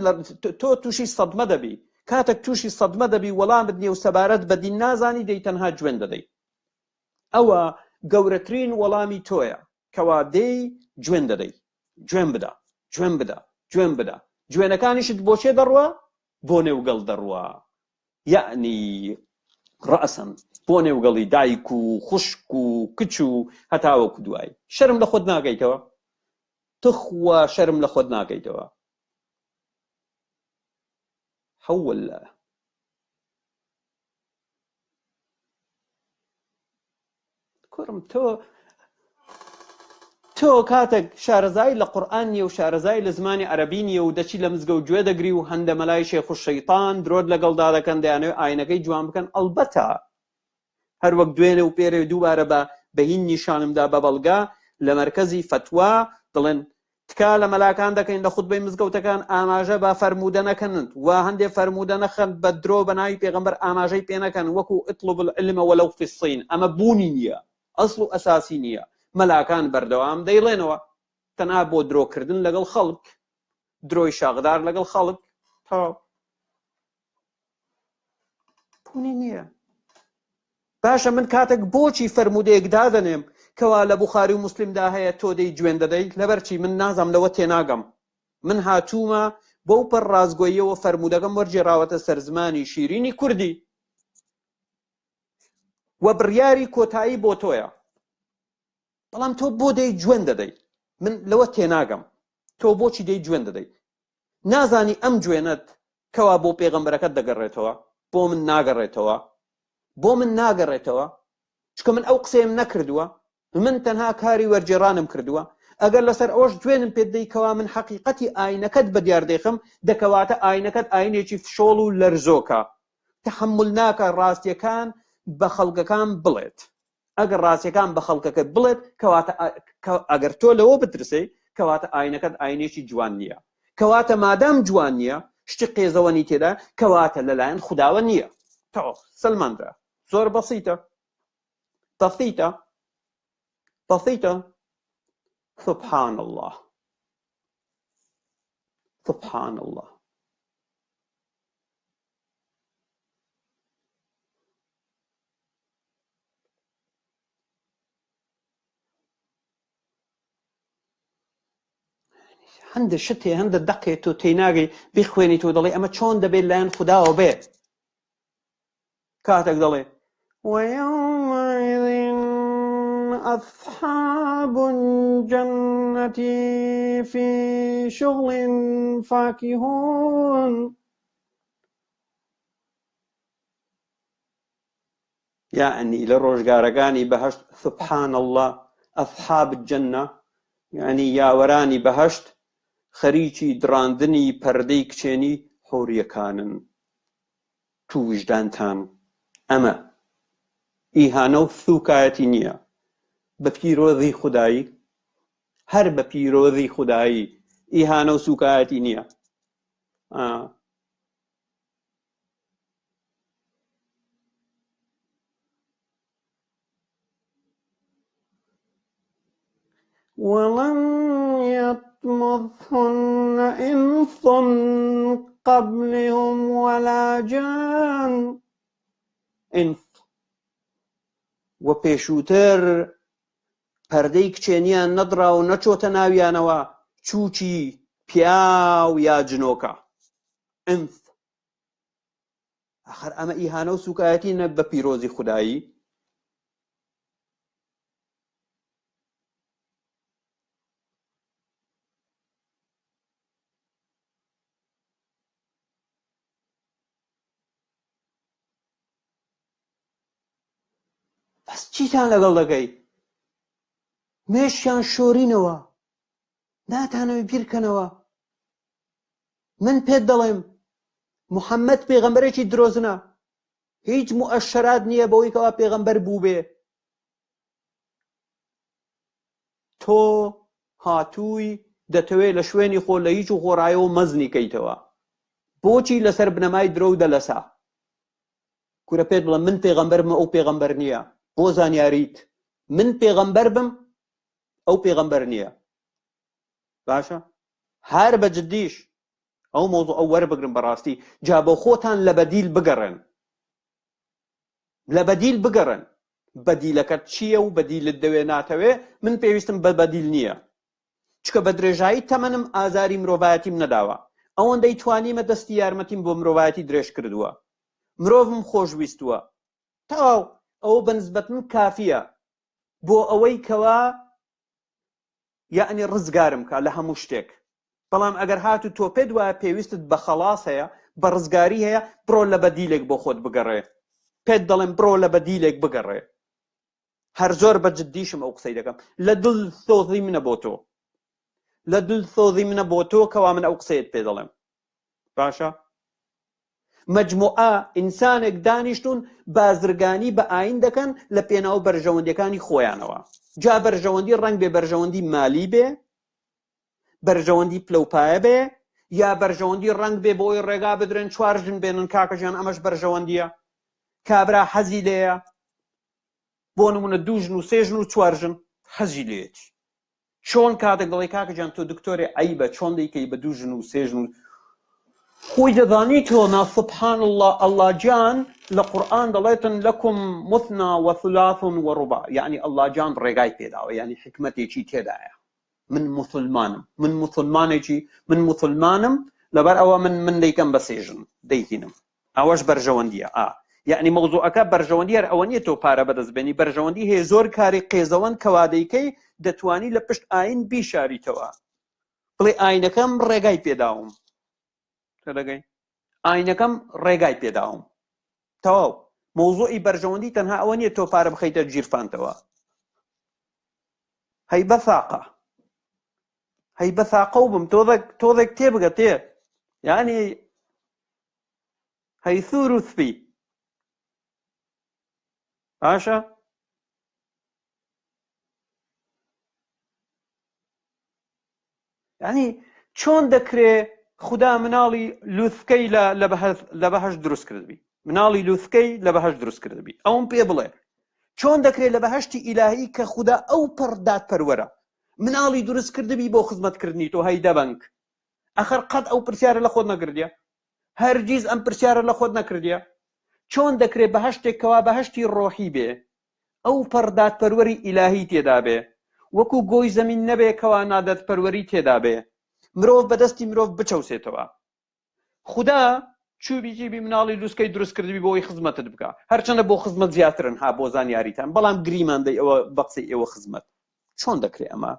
تۆ تووشی سەدمە دەبی کاتێک تووشی سەدمە دەبی وەڵامت نییە و سەبارەت بە دین نازانی دەی تەنها جوێن دەدەی ئەوە گەورەترین وەڵامی تۆیە کەوا دەی جوێن دەدەی جوێن بدە جوێنەکانیشت بۆ چێ دەڕوە بۆ نێوگەڵ دەڕوە یعنی ڕەسەن بۆ نێوگەڵی دایک و خوشک و کچ و هەتاوەکو دوای شەرم لە خۆت ناکەیتەوە تخوا شەرم لە خۆت ناکەیتەوە حەوەلە کوڕم تۆ کاتێک شارەزای لە قورئان نیە و شارەزای لە زمانی عەرەبی نیە و دەچی لە مزگەوت گوێ دەگری و هەندە مەلای شێخ و شەیطان درۆت لەگەڵدا دەکەن دەیانەوێت ئاینەکەی جوان بکەن ئەڵبەتە هەر وەک دوێنێ و پێرێ دووبارە بە هین نیشانمدا بە بەڵگا لە مەرکەزی فتوا دڵێن تکا لە مەلاکان دەکەین لە خوتبەی مزگەوتەکان ئاماژە بە فەرموودە نەکەن و هەندێ فەرموودە نەخەن بە درۆ بە ناوی پێغەمبەر ئاماژەی پێ نەکەن وەکو اطلب العلم ولو في الصين ئەمە بوونی نییە ئەسڵ و ئەساسی نییە مەلاکان بەردەوام دەیڵێنەوە تەنها بۆ درۆکردن لەگەڵ خەڵک درۆی شاغدار لەگەڵ خەڵک تەواو بوونی نییە باشە من کاتێک بۆچی فەرموودەیەک دادەنێم کەوا لە بوخاری و موسلیمدا هەیە تۆ دەی جوێن دەدەی لەبەرچی من نازام لەوە تێناگەم من هاتوومە بەو پەر ڕازگۆییەوە فەرموودەکەم وەرجێڕاوەتە سەر زمانی شیرینی کوردی و بڕیاری کۆتایی بۆ تۆیە بەڵام تۆ بۆ دەی گوێن دەدەی من لەوە تێناگەم تۆ بۆچی دەی گوێن دەدەی نازانی ئەم گوێنت کەوا بۆ پێغەمبەرەکەت دەگەڕێتەوە بۆ من ناگەڕێتەوە بۆ من ناگەڕێتەوە چکە من ئەو قسەیم نەکردووە من تەنها کاری وەرجێڕانم کردووە ئەگەر لەسەر ئەوش دوێنم پێت دەیکەوە من حەقیقەتی ئاینەکەت بە دیار دەیخم دەکەواتە ئاینەکەت ئاینێکی فشۆڵ و لەرزۆکە تەحمل ناکە ڕاستیەکان بە خەڵکەکان بڵێت ئەگەر ڕاستیەکان بە خەڵکەکەت بڵێت کەواتە ئەگەر تۆ لەوە بترسی کەواتە ئاینەکەت ئاینێکی جوان نییە کەواتە مادام جوان نییە شتی قێزەوەنی تێدا کەواتە لەلایەن خوداوە نییە تۆ سلماندرا زۆر بەسیتە بسيطة سبحان الله سبحان الله هەندە شتێ هەندە دەقێت و تێناگەی بخوێنیت و دەڵێ ئەمە چۆن دەبێت لایەن خوداوە بێت کاتێک دەڵێ ويومئذ أصحاب الجنة في شغل فاكهون يعني لروجگارەکانی بەهەشت سبحان الله أصحاب الجنة يعني یاوەرانی بەهەشت خەریکی دڕاندنی پەردەی کچێنی حوریەکانن تو وجدانتان ئەمە ئیهانە و سوکایەتی نییە بە پیرۆزی خودایی هەر بە پیرۆزی خودایی ئیهانە و سوکایەتی نییە ولم يطمثهن إنس قبلهم ولا جان إنس وپێشووتر پەردەی کچێنیان نەدرا و نەچۆتە ناویانەوە چووکی پیاو یا جنۆکە ئینس ئەخەر ئەمە ئیهانە و سوکایەتی نە بە پیرۆزی خودایی بەس چیتان لەگەڵ دەکەی مێشیان شۆرینەوە ناتانەوێ بیرکەنەوە من پێت دەڵێم محەممەد پێغەمبەرێکی درۆزنە هیچ موئەشەرات نییە بەوەی کەوا پێغەمبەر بوو بێ تۆ هاتووی دەتەوێت لە شوێنی خۆ لە هیچ و خۆڕایەوە مەزنی کەیتەوە بۆچی لەسەر بنەمای درۆ و دەلەسا کورە پێت بڵێم من پێغەمبەرمە ئەو پێغەمبەر نییە بۆ زانیاریت من پێغەمبەر بم ئەو پێغەمبەر نییە باشە هەر بە جددیش ئەو مۆزوع ئەو وەربگرن بەڕاستی جا بۆ خۆتان لە بەدیل بگەڕێن لە بەدیل بگەڕێن بەدیلەکەت چییە و بەدیلت دەوێ ناتەوێ من پێویستم بە بەدیل نییە چکە بە درێژایی تەمەنم ئازاری مرۆڤایەتیم نەداوە ئەوەندەی توانیمە دەستی یارمەتیم بۆ مرۆڤایەتی درێژ کردووە مرۆڤم خۆشویستووە تەواو ئەوە بەنسبەت من کافیە بۆ ئەوەی کەوا یعنی ڕزگارم کە لە هەموو شتێک بەڵام ئەگەر هات و تۆ پێت وایە پێویستت بە خەڵاس هەیە بە ڕزگاری هەیە بڕۆ لە بەدیلێک بۆ خۆت بگەڕێ پێت دەڵێم بڕۆ لە بەدیلێک بگەڕێ هەر زۆر بە جددیشم ئەو قسەی دەکەم لە دڵ سۆزی منە بۆ تۆ لە دڵ سۆزی منە بۆ تۆ کەوا من ئەو قسەیت پێ دەڵێم باشە مەجموعە ئینسانێک دانیشتون بازرگانی بە ئاین دەکەن لە پێناو بەرژەوەندیەکانی خۆیانەوە جا بەرژەوەندی ڕەنگ بێ بەرژەوەندی مالی بێ بەرژەوەندی پلەپایە بێ یا بەرژەوەندی ڕەنگ بێ بۆی ڕێگا بدرێن چوارژن بێنن کاکەژیان ئەمەش بەرژەوەندیە کابرا حەزی لێیە بۆ نمونە دووژن و سێژن و چوارژن حەزی لێتی چۆن کاتێک دەڵێ کاکەجیان تۆ دکتۆرێ عەیبە چۆن دەیکەی بە دووژن و سێژن و خۆی دەزانیتەوە نا سوبحان الله الله جان لە قورئان دەڵێتن لەکم مثنا وثلاث ورباع یعنی الله جان ڕێگای پێداوە یعنی حکمەتێکی تێدایە من مسلمانێکی من مسلمانم لەبەر ئەوە من دەیکەم بە سێژن دەیهینم ئەوەش بەرژەوەندیە یعنی مەوزوعەکە بەرژەوەندی هەر ئەوە نییە تۆ پارە بەدەستبێنی، بەرژەوەندی هەیە زۆر کاری قێزەوەند کەوادەیکەی دەتوانی لە پشت ئاین بیشاریتەوە، بڵێ ئاینەکەم ڕێگای پێداوم، تەلەگەی ئاینەکەم ڕێگای پێداوم. تەواو مەوزوعی بەرژەوەندی تەنها ئەوە نییە تۆ پارە بخەیتە گیرفانتەوە. هەی بەساقە، هەی بەساقە و بم تۆزێک تێبگە تێ، یعنی هەی سوور و سپی باشە. یعنی چۆن دەکرێ خودا مناڵی لووسکەی لە بەهەشت دروست کردبی، مناڵی لووسکەی لە بەهەشت دروست کردبی، ئەوم پێ بڵێ چۆن دەکرێت لە بەهەشتی ئیلاهی کە خودا ئەو پڕ دادپەروەرە مناڵی دروست کردبی بۆ خزمەتکردنی تۆ هەی دەبەنگ. ئەخەر قەت ئەو پرسیارە لە خۆت نەکردیە؟ هەرگیز ئەم پرسیارە لە خۆت نەکردیە؟ چۆن دەکرێت بەهەشتێکەوە بەهەشتی ڕۆحی بێ، ئەو پڕ دادپەروەری ئیلاهی تێدا بێ، وەکو گۆی زەمین نەبێ کەوا نادەتپەروەری تێدا بێ، مرۆڤ بەدەستی مرۆڤ بچەوسێتەوە. خودا چوبی جیبی مناڵی لووسکەی دروست کردبی بۆی خزمەتت بکە، هەرچەندە بۆ خزمەت زیاترن ها بۆ زانیاریتان، بەڵام گریمان دەی ئەوە بە قسەی ئێوە خزمەت. چۆن دەکرێت ئەمە؟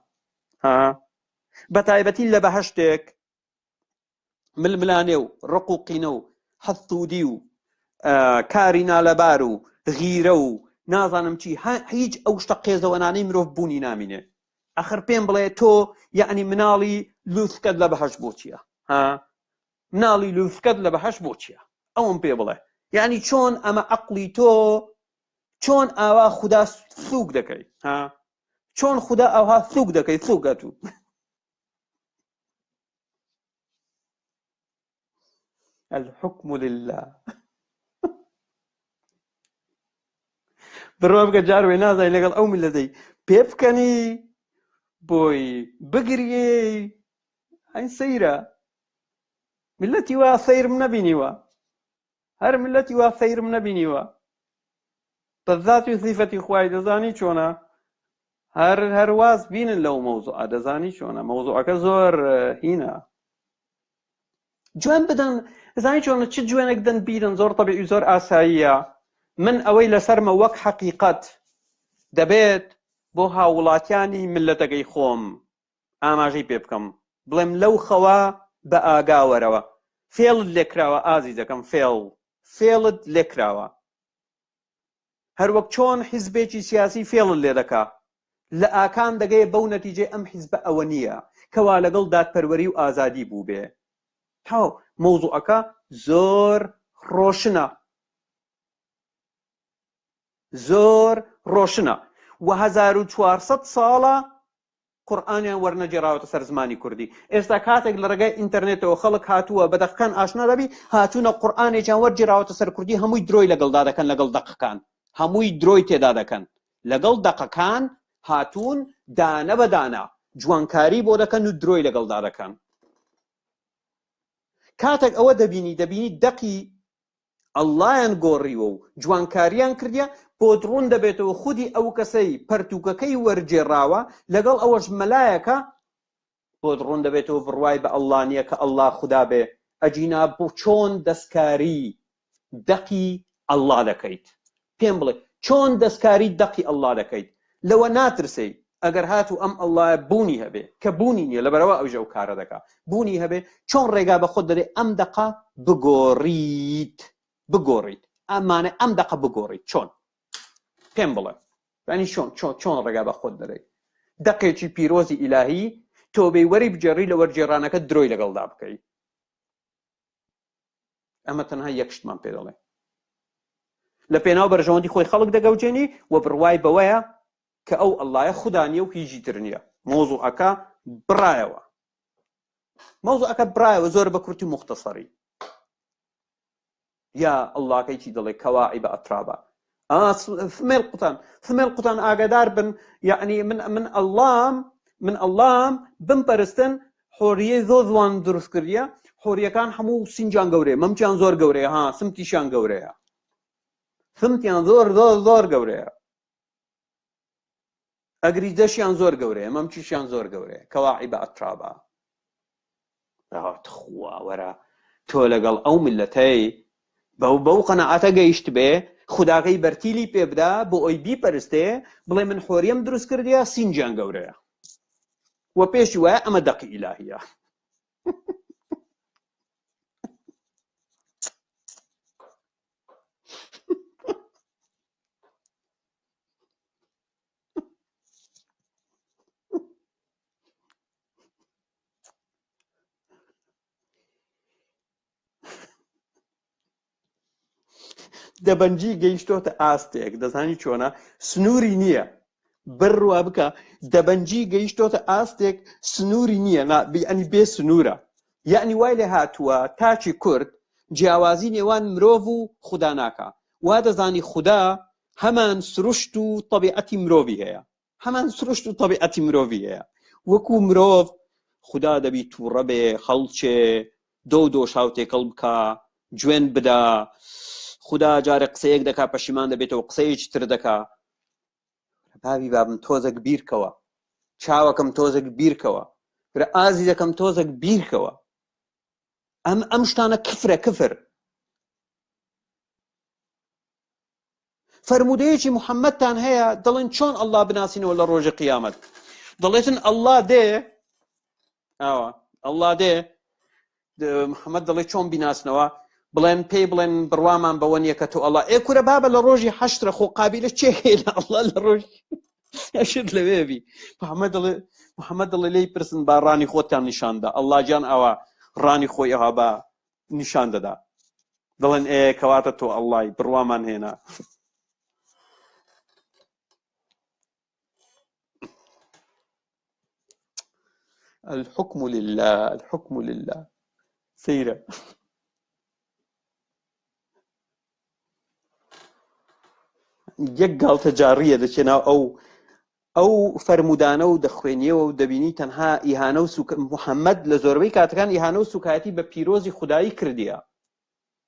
بەتایبەتی لە بەهەشتێک ململانێ و ڕق و قینە و حەسوودی و کاری نالەبار و غیرە و نازانم چی، هیچ ئەو شتە قێزەوەنانەی مرۆڤ بوونی نامینێ. ئەخر پێم بڵێ تۆ یعنی مناڵی لووسکەت لە بەهەشت بۆ چییە؟ مناڵی لووسکەت لە بەهەشت بۆ چییە؟ ئەوم پێ بڵێ. یعنی چۆن ئەمە عەقڵی تۆ، چۆن ئاوا خودا سووک دەکەی، چۆن خودا ئەوها سووک دەکەی، سووکەت و الحكم لله. بڕوا بکە جار وێ نازای لەگەڵ ئەو میلەتەی پێ بکەنی بۆی بگریێ. ئەی سەیرە ملەتی وا سەیرم نەبینیوە، هەر ملەتی وا سەیرم نەبینیوە بە ذاتی و سیفەتی خوای دەزانی چۆنە، هەر واز بینن لەو مەوزوعە دەزانی چۆنە، مەوزوعەکە زۆر هینە. جوێن بدەن، دەزانی چۆنە چ جوێنێک دەن بیرن، زۆر تەبیعی زۆر ئاساییە. من ئەوەی لەسەرمە وەک حەقیقەت دەبێت بۆ هاوڵاتیانی ملەتەکەی خۆم ئاماژەی پێ بکەم، بڵێم لەو خەوا بە ئاگاوەرەوە فێڵت لێکراوە ئازیزەکەم، فێڵت لێکراوە. هەروەک چۆن حیزبێکی سیاسی فێڵت لێ دەکا، لە ئاکان دەگەیە بەو نەتیجێ ئەم حیزبە ئەوە نییە کەوا لەگەڵ دادپەروەری و ئازادی بوو بێ. تاو مەوزوعەکە زۆر ڕۆشنە، زۆر ڕۆشنە و 1400 ساڵە قورئانیان وەرنەجێراوەتە سەر زمانی کوردی. ئێستا کاتێک لە ڕێگای ئینتەرنێتەوە خەڵک هاتووە بە دەقەکان ئاشنا دەبی، هاتوونە قورئانێکیان وەرجێراوەتە سەر کوردی، هەمووی درۆی لەگەڵدا دەکەن، لەگەڵ دەقەکان هەمووی درۆی تێدا دەکەن، لەگەڵ دەقەکان هاتوون دانە بە دانە جوانکاری بۆ دەکەن و درۆی لەگەڵدا دەکەن. کاتێک ئەوە دەبینی دەقی ئەڵڵایان گۆڕیوە و جوانکاریان کردیە، بۆ دڕون دەبێتەوە خودی ئەو کەسەی پەرتووکەکەی وەرجێڕاوە لەگەڵ ئەوەش مەلایەکە، بۆ دڕون دەبێتەوە بڕوای بە ئەڵڵا نییە کە ئەڵڵا خودا بێ، ئەجینا بۆ چۆن دەستکاری دەقی ئەڵڵا دەکەیت. پێم بڵێ چۆن دەستکاری دەقی ئەڵڵا دەکەیت، لەوە ناترسەی ئەگەر هاتوو ئەم ئەڵڵایە بوونی هەبێ، کە بوونی نییە لەبەرەوە ئەوژە ئەو کارە دەکا، بوونی هەبێ، چۆن ڕێگا بە خۆت دەدەی ئەم دەقە بگۆڕیت، ئەمانە ئەم دەقە بگۆڕیت، چۆن پێم بڵێ، یعنی چۆن ڕێگا بە خۆت دەدەی دەقێکی پیرۆزی ئیلاهی تۆ بێی وەری بجێڕی لە وەرجێڕانەکە درۆی لەگەڵدا بکەی. ئەمە تەنها یەک شتمان پێ دەڵێ، لە پێناو بەرژەوەندی خۆی خەڵک دەگەوجێنی و بڕوای بەوەیە کە ئەو ئەڵڵایە خودا نییە و هیچی تر نییە. مۆزوعەکە برایەوە زۆر بە کورتی مختصری. یا ئەڵڵاکەی دەڵێ کەواعب ئەترابە، ثمێل قوتان ئاگادار بن، یعنی من ئەڵڵام بمپەرستن، حۆریەی زۆر جوان دروست کردیە، حۆریەکان هەموو سینجان گەورەیە، مەمچیان زۆر گەورەیە، سمتیشان گەورەیە، سمتیان زۆر گەورەیە، ئەگریجەشیان زۆر گەورەیە، مەمچیشیان زۆر گەورەیە، کەواعب ئەترابە. خوا وەرە تۆ لەگەڵ ئەو ملەتەی بەو قەنەعەتە گەیشت بێ خوداکەی بەرتیلی پێ بدا بۆ ئەوی بیپەرستێ بڵێ من حۆریم دروست کردیە سینجیان گەورەیە وە پێشی وایە ئەمە دەقی ئیلاهیە. دەبەنجی گەیشتۆتە ئاستێک دەزانی چۆنە سنووری نییە بڕوا بکە دەبەنجی گەیشتۆتە ئاستێک سنووری نییە ئەنی بێ سنوورە یعنی وای لێ هاتووە تاچی کورد جیاوازی نێوان مرۆڤ و خودا ناکا وا دەزانی خودا هەمان سروشت و طەبیعەتی مرۆڤی هەیە هەمان سروشت و طەبیعەتی مرۆڤی هەیە وەکو مرۆڤ خودا دەبی تووڕە بێ هەڵچێ دۆ شاو تێکەڵ بکە گوێن بدا خودا جارێ قسەیەک دەکا پەشیمان دەبێتەوە قسەیەکی تر دەکا باوی بابم تۆزێک بیرکەوە چاوەکەم تۆزێک بیرکەوە ئازیزەکەم تۆزێک بیرکەوە ئەم شتانە کفرە کفر فەرمودەیەکی محەممەدتان هەیە دەڵێن چۆن ئەڵڵا بناسینەوە لە ڕۆژی قیامەت دەڵێتن ئەڵڵا دێ ئەڵڵا دێ محەممەد دەڵێ چۆن بیناسنەوە بڵێن پێی بڵێن بڕوامان بەوە نییە کە تۆ ئەڵڵا کورە بابە لە ڕۆژی حەشترە خۆ قابلە چێکێ لە ئەڵڵا لە ڕۆژ شت لەوێبی محەممەد دڵێ لی پرسن با ڕانی خۆتان نیشاندا ئەڵڵا جان ئەوە ڕانی خۆی ئەوها بە نیشان دەدا دەڵێن کەواتە تۆ ئەڵڵای بڕوامان هێنا الحكم لله الحكم لله سيرة یەک گاڵتە جاڕیە دەچێناو ئەو فەرمودانە و دەخوێنیەوە و دەبینی تەنها ئیهانە و محەممەد لە زۆربەی کاتەکان ئیهانە و سوکایەتی بە پیرۆزی خودایی کردیە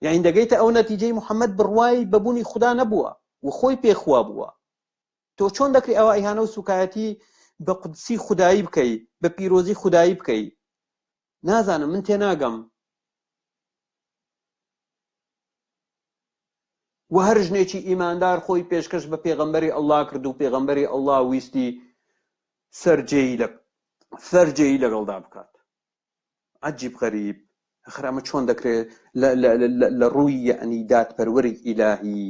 یعنی دەگەیتە ئەو نەتیجەی محەممەد بڕوای بەبوونی خوددا نەبووە و خۆی پێخوا بووە تۆ چۆن دەکری ئەوە ئیهانە و سوکایەتی بە قودسی خودایی بکەی بە پیرۆزی خودایی بکەی نازانم من تێناگەم و هەر ژنێکی ئیماندار خۆی پێشکەش بە پێغەمبەری ئەڵڵا کرد و پێغەمبەری ئەڵڵا ویستی سەرجێی لەگەڵدا بکات عەجیب غەریب ئەخر ئەمە چۆن دەکرێت لە ڕووی یعنی دادپەروەری ئیلاهی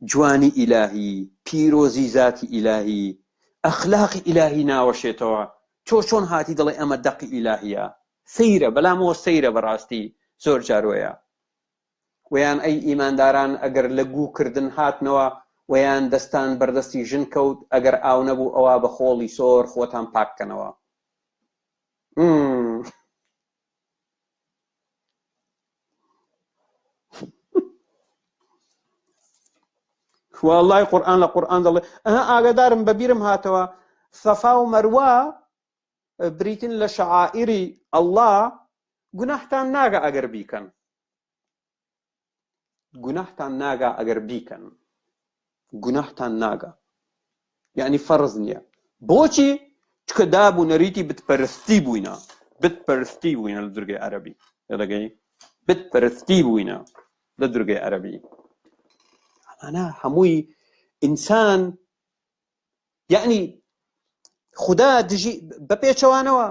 جوانی ئیلاهی پیرۆزی ذاتی ئیلاهی ئەخلاقی ئیلاهی ناوەشێتەوە تۆ چۆن هاتی دەڵێ ئەمە دەقی ئیلاهیە سەیرە بەلامەوە سەیرە بەڕاستی زۆر جارۆیە ویان ئەی ئیمانداران ئەگەر لە گووکردن هاتنەوە ویان دەستان بەردەستی ژن کەوت ئەگەر ئاو نەبوو ئەوە بە خۆڵی سۆر خۆتان پاککەنەوە وەڵڵای قورئان لە قورئان دەڵێ ئاگادارم بەبیرم هاتەوە سەفا و مەروە بریتن لە شەعائیری ئەڵڵا گوناحتان ناگا ئەگەر بیکەن گوناحتان ناگا ئەگەر بیکەن گوناحتان ناگا یعنی فەرز نییە بۆچی چکە دابوو نەریتی بتپەرستی بووینە لە دورگەی عەرەبی دەگەی بتپەرستی بووینە لە دورگەی عەرەبی ئەمانە هەمووی ئینسان یعنی خودا دژی بە پێچەوانەوە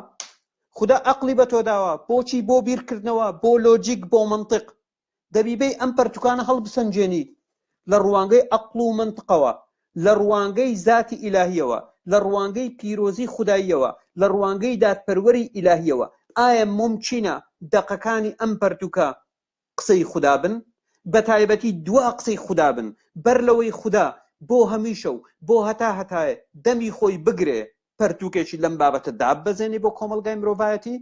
خودا عەقڵی بە تۆ داوە بۆچی بۆ بیرکردنەوە بۆ لۆجیک بۆ منطق دەبیبەی ئەم پەرتوکانە هەڵبسەنجێنی لە ڕوانگەی عەقڵ و منطقەوە لە ڕوانگەی ذاتی ئیلاهیەوە لە ڕوانگەی پیرۆزی خوداییەوە لە ڕوانگەی دادپەروەری ئیلاهیەوە ئایا مومچینە دەقەکانی ئەم پەرتوکە قسەی خودا بن بە تایبەتی دوا قسەی خودا بن بەر لەوەی خودا بۆ هەمیشە و بۆ هەتایە دەمی خۆی بگرێ پەرتوکێکی لەم بابەتە داببەزێنێ بۆ کۆمەڵگای مرۆڤایەتی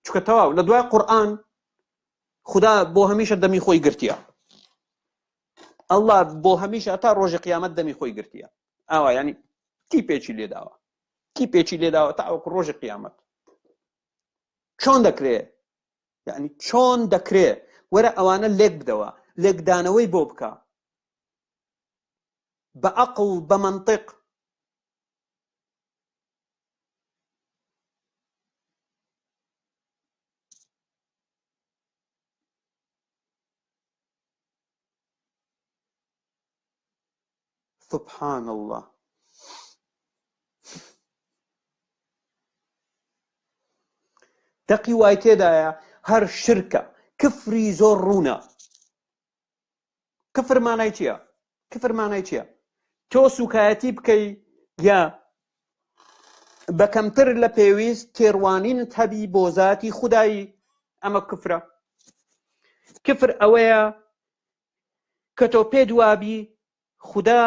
چکە تەواو لە دوای قورئان خودا بۆ هەمیشە دەمی خۆی گرتیە ئەڵڵا بۆ هەمیشە تا ڕۆژی قیامەت دەمی خۆی گرتیە ئاوا ینی تیپێکی لێداوە تا وەکو ڕۆژی قیامەت چۆن دەکرێ یعنی چۆن دەکرێ وەرە ئەوانە لێک بدەوە لێکدانەوەی بۆ بکە بە عەقڵ بە منطق سبحان الله. دەقی وای تێدایە هەر شرکە کفری زۆر ڕوونە. کفر مانای چییە؟ کفر مانای چییە؟ تۆ سوکایەتی بکەی یا بەکەمتر لە پێویست تێڕوانینت هەبی بۆ ذاتی خودایی، ئەمە کفرە. کفر ئەوەیە کە تۆ پێت وابی خودا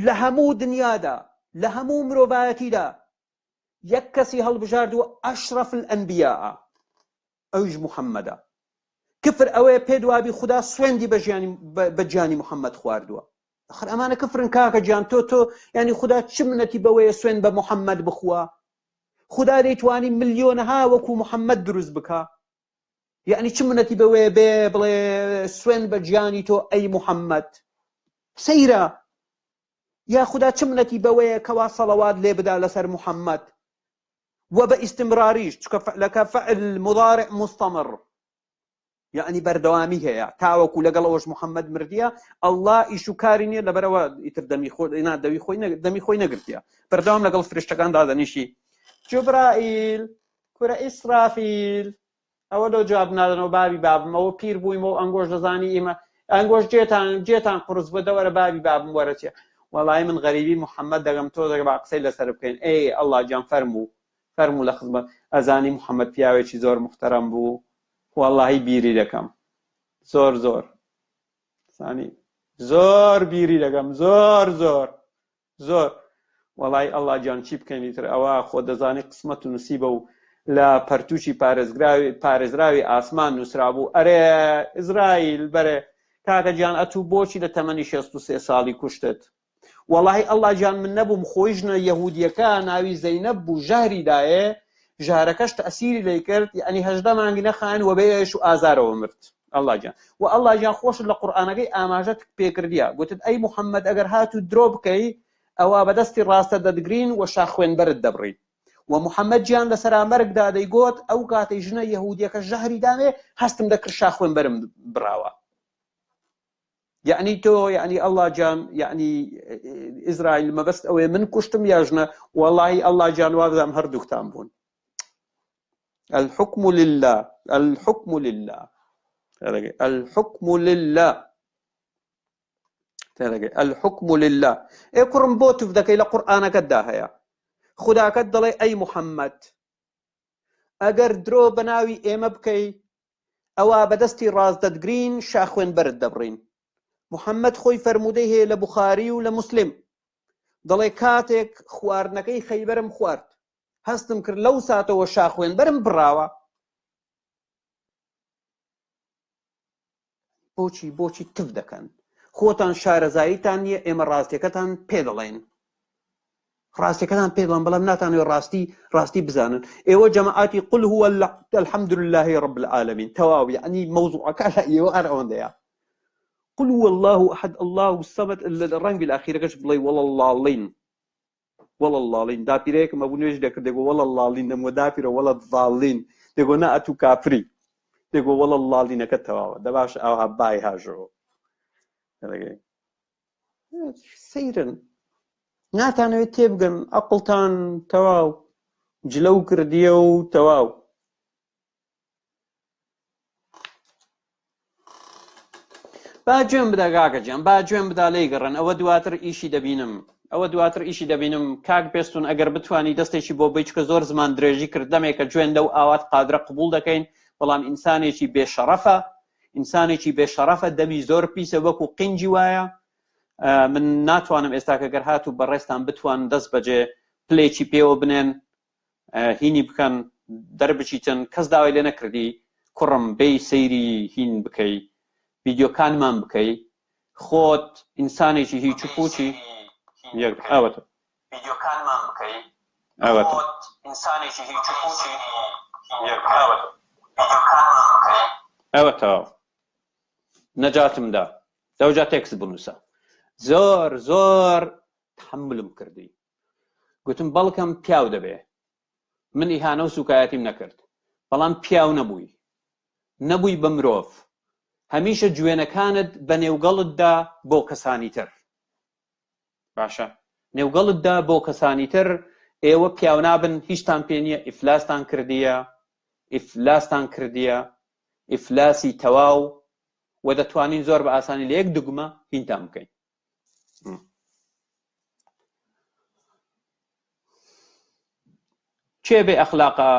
لە هەموو دنیادا لە هەموو مرۆڤایەتیدا یەک کەسی هەڵبژاردووە ئەشرەف الئەنبیاء، ئەویش موحەممەدە. کفر ئەوەیە پێت وابی خودا سوێندی بە گیانی موحەممەد خواردووە. ئەخر ئەمانە کفرن کاکە گیان. تۆ یعنی خودا چ منەتی بەوەیە سوێن بە موحەممەد بخوا؟ خودا دەیتوانی ملیۆنەها وەکو موحەممەد دروست بکە، یعنی چ منەتی بەوەیە بڵێ سوێن بە گیانی تۆ ئەی موحەممەد؟ سەیرە. یا خودا چ منەتی بەوەیە کەوا سەڵەوات لێ بدا لەسەر موحەممەد و بە ئیستمراریش، چکە فعلەکە فعل مضارع مستمر، یعنی بەردەوامی هەیە تاوەکو لەگەڵ ئەوەش موحەممەد مردیە. ئەڵڵا ئیش و کاری نییە لەبەرەوە ئیتر دەمی خۆی نەگرتیە، بەردەوام لەگەڵ فریشتەکان دادەنیشی جوبرائیل کورە ئیسرافیل ئەوە لۆ جواب نادەنەوە بابی بابم ئەوە پیر بوویمەوە ئەنگۆش دەزانی ئێمە ئەنگۆش جێتان قورس بۆ دەوەرە بابی بابم وەرەچێ. وەڵای من غەریبی موحەممەد دەگەم تۆ دەگە با قسەی لەسەر بکەین. ئەی ئەڵڵا گیان فەرموو لە خزمەت ئەزانی موحەممەد پیاوێکی زۆر موحتەرەم بوو، وەڵڵاهی بیری دەکەم زۆر زۆر بیری دەکەم زۆر. وەڵای ئەڵڵا گیان چی بکەینیتر ئەوە خۆ دەزانی قسمەت و نووسیبە و لە پەرتووشی پارێزراوی ئاسمان نووسرا بوو. ئەرێ ئیزرائیل بەرێ کاکە گیان ئەتوو بۆچی لە تەمەنی 63 ساڵی کوشتت؟ وەڵاهی ئەڵڵا گیان من نەبووم، خۆی ژنە یەهودیەکە ناوی زەینەب بوو ژاری دایێ، ژارەکەش تەسیری لێ کرد، یعنی 18 مانگی نەخایەن و بێش و ئازارەوە مرد. ئەڵڵا گیان و ئەڵڵا گیان خۆشت لە قورئانەکەی ئاماژەت پێکردیە، گوتت ئەی موحەممەد ئەگەر هاتوو درۆ بکەی ئەوە بەدەستی ڕاستە دەدگرین و شاخوێنبەرت دەبڕین. و موحەممەد گیان لە سەرامەرگدا دەیگوت ئەو کاتەی ژنە یەهودیەکە ژەهری دامێ هەستم دەکرد شاخوێنبەرم بڕاوە. یعنی تۆ یعنی ئەڵڵا گیان یعنی ئیزرائیل مەبەست ئەوەیە من کوشتم یا ژنە؟ وەڵڵاهی ئەڵڵا گیان وا بزانم هەردووکتان بوون. الحكم لله الحكم لله الحكم لله الحكم لله. ئێ کوڕم بۆ توف دەکەی لە قورئانەکەتدا هەیە خوداکەت دەڵێ ئەی موحەممەد ئەگەر درۆ بە ناوی ئێمە بکەی ئەوە بەدەستی ڕاست دەدگرین شاخوێنبەرت دەبڕین. موحەممەد خۆی فەرموودەی هەیە لە بوخاری و لە موسلم، دەڵێ کاتێک خواردنەکەی خەیبەرم خوارد هەستم کرد لەو ساتەوە شاخوێنبەرم بڕاوە. بۆچی تف دەکەن؟ خۆتان شارەزاییتان نییە، ئێمە ڕاستیەکەتان پێ دەڵێن، بەڵام ناتانوێت ڕاستی بزانن. ئێوە جەماعەتی قل هو الحمد لله رب العالمين تەواو، یعنی مەوزوعەکە لە ئێوە هەر ئەوەندەیە. قل هو الله احد الله الصمد ڕەنگ بالآخیرەکەش بڵێ وەڵە اللهڵین داپیرەیەکم ئەبوو نوێژ دەکرد دەگۆ وەڵە اللهڵین دەموە داپیرە وەڵە ضاڵین دەگۆ نا ئەتوو کافری دەگۆ وەڵە اللهڵینەکە تەواوە دەباش ئەوها بای هاژەوە سەیرن ناتانەوێت تێبگەن عەقڵتان تەواو جلەو کردیە و تەواو. با گوێم بدا کاکەجیان، با گوێم بدا لێی گەڕێن، ئەوە دواتر ئیشی دەبینم. کاک پێستون ئەگەر بتوانی دەستێکی بۆ بێت کە زۆر زمان درێژی کرد دەمێکە گوێن دە و ئاوات قادرە قبول دەکەین، بەڵام ئینسانێکی بێشەرەفە دەمی زۆر پیسە وەکو قینجی وایە. من ناتوانم ئێستاکە گەر هاتوو بەڕێستان بتوان دەست بەجێ پلێکی پێوە بنێن هینی بکەن دەربچیتن. کەس داوای لێ نەکردی کوڕم بێی سەیری هین بکەی ڤیدیۆکانمان بکەی، خۆت ئینسانێکی هیچ و پوچی ئەوەتە ڤیدیۆکانمان بکەی، خۆت ئینسانێکی هیچ و پوچی ئەوەتە نەجاتمدا دەوجا تێکست بنووسە. زۆر تحملم کردی، گوتم بەڵکەم پیاو دەبێ، من ئیهانە و سوکایەتیم نەکرد، بەڵام پیاو نەبووی بە مرۆڤ، هەمیشە گوێنەکانت بە نێوگەڵتدا بۆ کەسانی تر. باشە نێوگەڵتدا بۆ کەسانی تر ئێوە پیاو نابن هیچتان پێ نییە ئیفلاستان کردیە ئیفلاسی تەواو و دەتوانین زۆر بە ئاسانی لە یەک دوگمە هینتان بکەین چێ بێ ئەخلاقە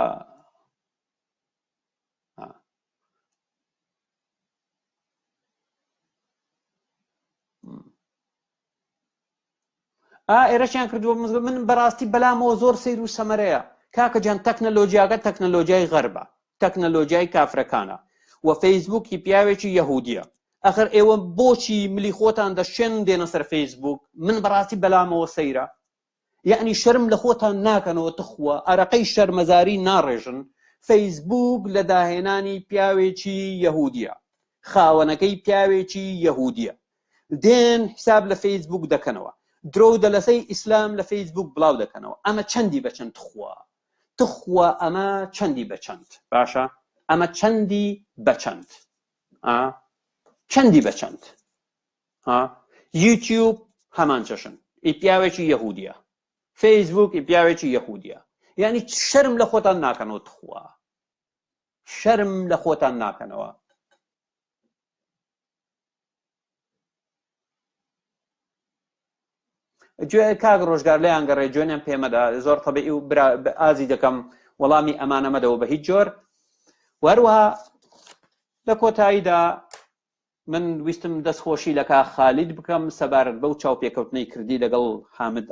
ئێرەشیان کردووە من بەڕاستی بەلامەوە زۆر سەیر و سەمەرەیە کاکە جان تەکنەلۆجیاکە تەکنەلۆجیای غەربە تەکنەلۆجیای کافرەکانە و فەیسبووکی پیاوێکی یەهودیە ئەخر ئێوە بۆچی ملی خۆتان دەشێن دێنە سەر فەیسبووک من بەڕاستی بەلامەوە سەیرە یعنی شەرم لە خۆتان ناکەنەوە تخوە ئەرەقەی شەرمەزاری ناڕێژن فەیسبووک لە داهێنانی پیاوێکی یەهودیە خاوەنەکەی پیاوێکی یەهودیە دێن حساب لە فەیسبووک دەکەنەوە درۆ و دەلەسەی ئیسلام لە فەیسبووک بڵاو دەکەنەوە ئەمە چەندی بەچەند تخوا ئەمە چەندی بەچەند باشە ئەمە چەندی بەچەند چەندی بەچەند یوتیوب هەمان چەشن ئی پیاوێکی یەهودیە فەیسبووک ئی پیاوێکی یەهودیە یعنی شەرم لە خۆتان ناکەنەوە تخوا شەرم لە خۆتان ناکەنەوە گوێ کاک ڕۆژگار لەیان گەڕێ جوێنیان پێمەدا زۆر تەبیعی و ئازی دەکەم وەڵامی ئەمانە مەدەوە بە هیچ جۆر وەروەها لە کۆتاییدا من ویستم دەستخۆشی لە کاک خالید بکەم سەبارەت بەو چاوپێکەوتنەی کردی لەگەڵ حامد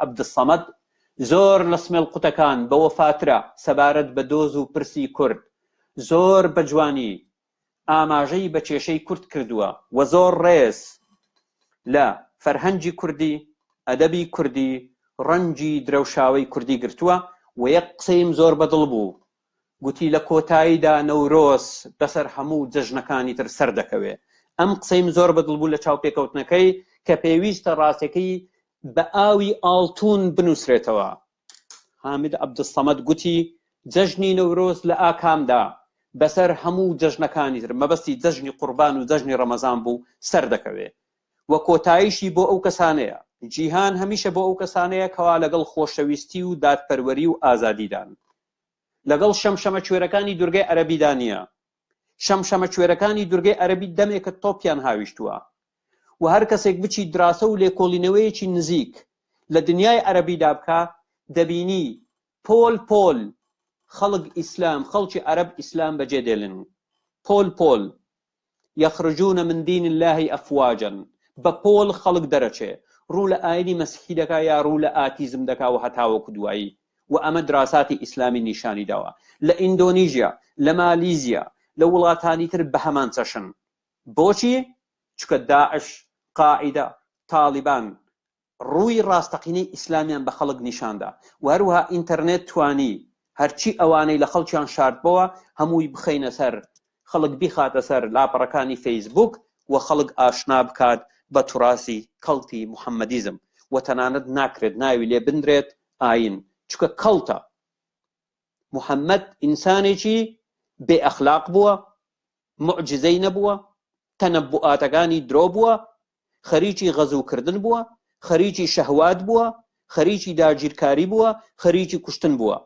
عەبدوسەمەد زۆر لە سمێڵ قوتەکان بە وەفاترە سەبارەت بە دۆز و پرسی کورد زۆر بە جوانی ئاماژەی بە کێشەی کورد کردووە و زۆر ڕێز لە فەرهەنگی کوردی ئەدەبی کوردی ڕەنگی درەوشاوەی کوردی گرتووە و یەک قسەیم زۆر بەدڵ بوو گوتی لە کۆتاییدا نەورۆز بەسەر هەموو جەژنەکانی تر سەر دەکەوێ ئەم قسەیم زۆر بەدڵ بوو لە چاوپێکەوتنەکەی کە پێویستە ڕاستەکەی بە ئاوی ئاڵتون بنووسرێتەوە حامد عەبدوسەمەد گوتی جەژنی نەورۆز لە ئاکامدا بەسەر هەموو جەژنەکانی تر مەبەستی جەژنی قوربان و جەژنی ڕەمەزان بوو سەر دەکەوێ و کۆتاییشی بۆ ئەو کەسانەیە جیهان هەمیشە بۆ ئەو کەسانەیە کەوا لەگەڵ خۆشەویستی و دادپەروەری و ئازادیدان لەگەڵ شەمشەمە کوێرەکانی دورگەی عەرەبیدا نییە شەمشەمە کوێرەکانی دورگەی عەرەبی دەمێکە تۆپیان هاویشتووە و هەر کەسێک بچی دراسە و لێکۆڵینەوەیەکی نزیک لە دنیای عەرەبیدا بکە دەبینی پۆل خەڵک ئیسلام خەڵکی عەرەب ئیسلام بەجێ دێڵن پۆل یەخرجون من دین الله ئەفواجا بە پۆل خەڵک دەرەچێ ڕوو لە ئاینی مەسیحی دەکا یا ڕوو لە ئاتیزم دەکا و هەتاوەکو دوایی و ئەمە دراساتی ئیسلامی نیشانی داوە لە ئیندۆنیژیا لە مالیزیا لە وڵاتانی تر بە هەمان چەشن بۆچی؟ چکە داعش قاعیدە تاڵیبان ڕووی ڕاستەقینەی ئیسلامیان بە خەڵک نیشاندا و هەروەها ئینتەرنێت توانی هەرچی ئەوانەی لە خەڵکیان شاردبەوە هەمووی بخەینە سەر خەڵک بیخاتە سەر لاپەڕەکانی فەیسبووک و خەڵک ئاشنا بکات بە توراسی کەڵتی موحەممەدیزم و تەنانەت ناکرێت ناوی لێ بندرێت ئاین چکە کەڵتە موحەممەد ئینسانێکی بێ ئەخلاق بووە موعجزەی نەبووە تەنەبوئاتەکانی درۆ بووە خەریکی غەزوکردن بووە خەریکی شەهوات بووە خەریکی داگیرکاری بووە خەریکی کوشتن بووە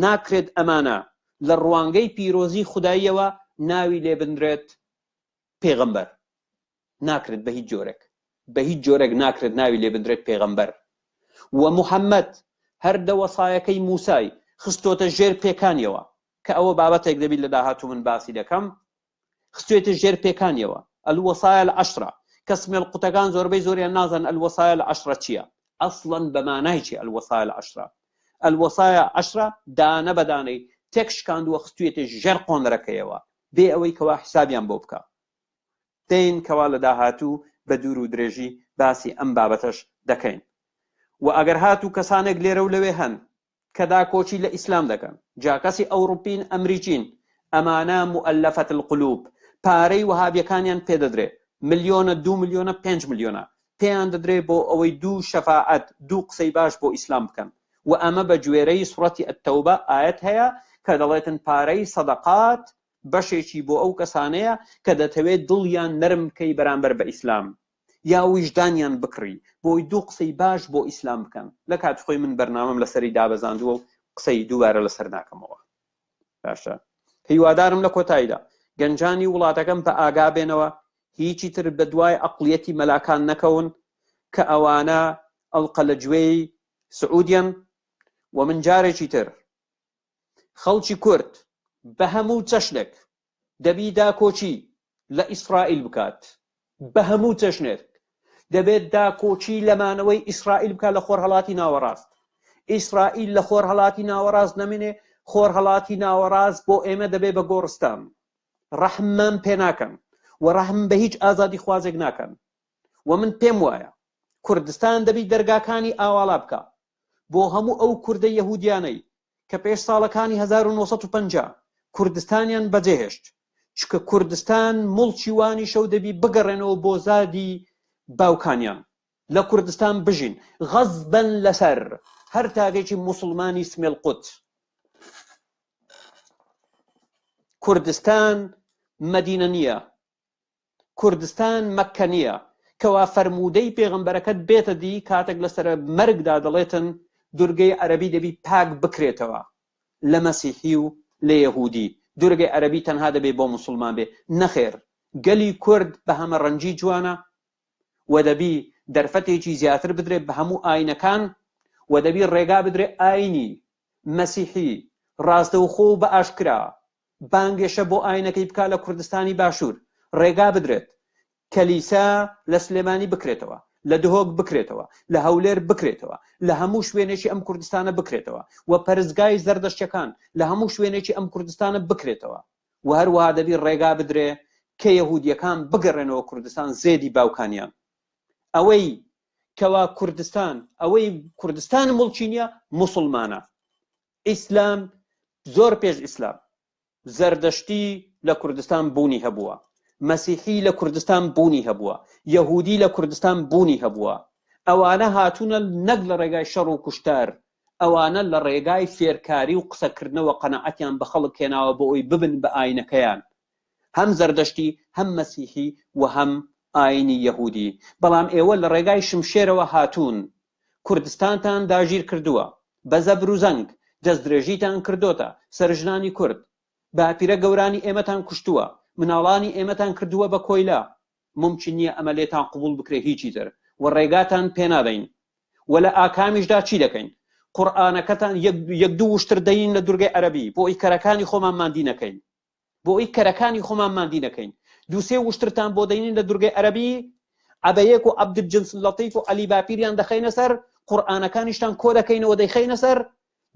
ناکرێت ئەمانە لە ڕوانگەی پیرۆزی خوداییەوە ناوی لێ بندرێت پێغەمبەر ناکرێت بە هیچ جۆرێک ناکرێت ناوی لێ بندرێت پێغەمبەر و موحەممەد هەر دەوەسایەکەی موسای خستۆتە ژێر پێکانیەوە کە ئەوە بابەتێک دەبێت لە داهاتوو من باسی دەکەم خستوێتە ژێر پێکانیەوە الوەسایە العەشرە کە سمێڵ قوتەکان زۆربەی زۆریان نازان الوەسایە العەشرە چییە ئەسڵەن بە مانای چی الوەسایە العەشرە الوەسایە عەشرە دانە بە دانەی تێکشکاندووە خستوێتە ژێر قۆنەرەکەیەوە بێ ئەوەی کەوا حسابیان بۆ بکە دێن کەوا لە داهاتوو بە دوور و درێژی باسی ئەم بابەتەش دەکەین و ئەگەر هاتوو کەسانێک لێرە و لەوێ هەن کە داکۆچی لە ئیسلام دەکەن جا کەسی ئەوروپین ئەمریکین ئەمانە مؤەلەفەت القولوب پارەی وەهابیەکانیان پێدەدرێ ملیۆنە 2 ملیۆنە 5 ملیۆنە پێیان دەدرێ بۆ ئەوەی 2 شەفاعەت 2 قسەی باش بۆ ئیسلام بکەن و ئەمە بە گوێرەی سوڕەتی ئەتتەوبە ئایەت هەیە کە دەڵێتن پارەی سەدەقات بەشێکی بۆ ئەو کەسانەیە کە دەتەوێت دڵیان نەرم بکەی بەرامبەر بە ئیسلام یا ویژدانیان بکڕی بۆی دوو قسەی باش بۆ ئیسلام بکەن. لە کات خۆی من بەرنامەم لەسەری دابەزاندووە و قسەی دووبارە لەسەر ناکەمەوە. باشە، هیوادارم لە کۆتاییدا گەنجانی وڵاتەکەم بە ئاگا بێنەوە هیچی تر بە دوای عەقڵیەتی مەلاکان نەکەون کە ئەوانە ئەڵقە لە گوێی سعودیان. و من جارێکی تر خەڵکی کورد بە هەموو چەشنێک دەبی داکۆچی لە ئیسرائیل بکات، بە هەموو چەشنێک دەبێت داکۆچی لەمانەوەی ئیسرائیل بکات لە خۆرهەڵاتی ناوەڕاست. ئیسرائیل لە خۆرهەڵاتی ناوەڕاست نەمێنێ، خۆرهەڵاتی ناوەڕاست بۆ ئێمە دەبێ بە گۆڕستان. ڕەحممان پێ ناکەن و ڕەحم بە هیچ ئازادی خوازێک ناکەن. و من پێم وایە کوردستان دەبی دەرگاکانی ئاواڵا بکە بۆ هەموو ئەو کوردە یەهودیانەی کە پێش ساڵەکانی 1950 کوردستانیان بەجێهێشت، چکە کوردستان مڵکی وانی شەو دەبی بگەڕێنەوە بۆ زادی باوکانیان، لە کوردستان بژین غەزبەن لەسەر هەر تاگێکی موسڵمانی سمێڵقوت. کوردستان مەدینە نییە، کوردستان مەککە نییە کەوا فەرموودەی پێغەمبەرەکەت بێتە دی کاتێک لەسەر مەرگدا دەڵێتن دورگەی عەرەبی دەبی پاک بکرێتەوە لە مەسیحی و لە یەهودی. دورگەی عەرەبی تەنها دەبێ بۆ موسڵمان بێ. نەخێر، گەلی کورد بە هەمە ڕەنجی جوانە و دەبی دەرفەتێکی زیاتر بدرێت بە هەموو ئاینەکان و دەبی ڕێگا بدرێت ئاینی مەسیحی ڕاستەوخۆ بە ئاشکرا بانگێشە بۆ ئاینەکەی بکات لە کوردستانی باشوور، ڕێگا بدرێت کەلیسا لە سلێمانی بکرێتەوە، لە دهۆک بکرێتەوە، لە هەولێر بکرێتەوە، لە هەموو شوێنێکی ئەم کوردستانە بکرێتەوە و پەرستگای زەردەشتیەکان لە هەموو شوێنێکی ئەم کوردستانە بکرێتەوە. و هەروەها دەبی ڕێگا بدرێ کە یەهودیەکان بگەڕێنەوە کوردستان زێدی باوکانیان. ئەوەی کەوا کوردستان ئەوەی کوردستان مڵکی نییە موسڵمانە. ئیسلام زۆر پێش ئیسلام زەردەشتی لە کوردستان بوونی هەبووە، مەسیحی لە کوردستان بوونی هەبووە، یەهودی لە کوردستان بوونی هەبووە. ئەوانە هاتوونە نەک لە ڕێگای شەڕ و کوشتار، ئەوانە لە ڕێگای فێرکاری و قسەکردنەوە قەنەعەتیان بە خەڵک هێناوە بۆ ئەوی ببن بە ئاینەکەیان، هەم زەردەشتی هەم مەسیحی و هەم ئاینی یەهودی. بەڵام ئێوە لە ڕێگای شمشێرەوە هاتوون، کوردستانتان داگیر کردووە، بە زەبر و زەنگ دەستدرێژیتان کردوتە، سەرژنانی کورد باپیرە گەورانی ئێمەتان کوشتووە، مناڵانی ئێمەتان کردووە بە کۆیلا. ممکن نییە ئەمە لێتان قبول بکرێ هیچی تر و ڕێگاتان پێ نادەین. و لە ئاکامیشدا چی دەکەین؟ قورئانەکەتان یەک دوو وشتر دەین لە دورگەی عەرەبی بۆ ئەوی کەرەکانی خۆمان ماندی نەکەین، بۆ ئەوی کەرەکانی خۆمان ماندی نەکەین. دوو سێ وشترتان بۆ دەینین لە دورگەی عەرەبی، عەبەیەک و عەبدولجنس لەطیف و عەلی باپیریان دەخەینە سەر، قورئانەکانیشتان کۆ دەکەینەوە دەیخەینە سەر،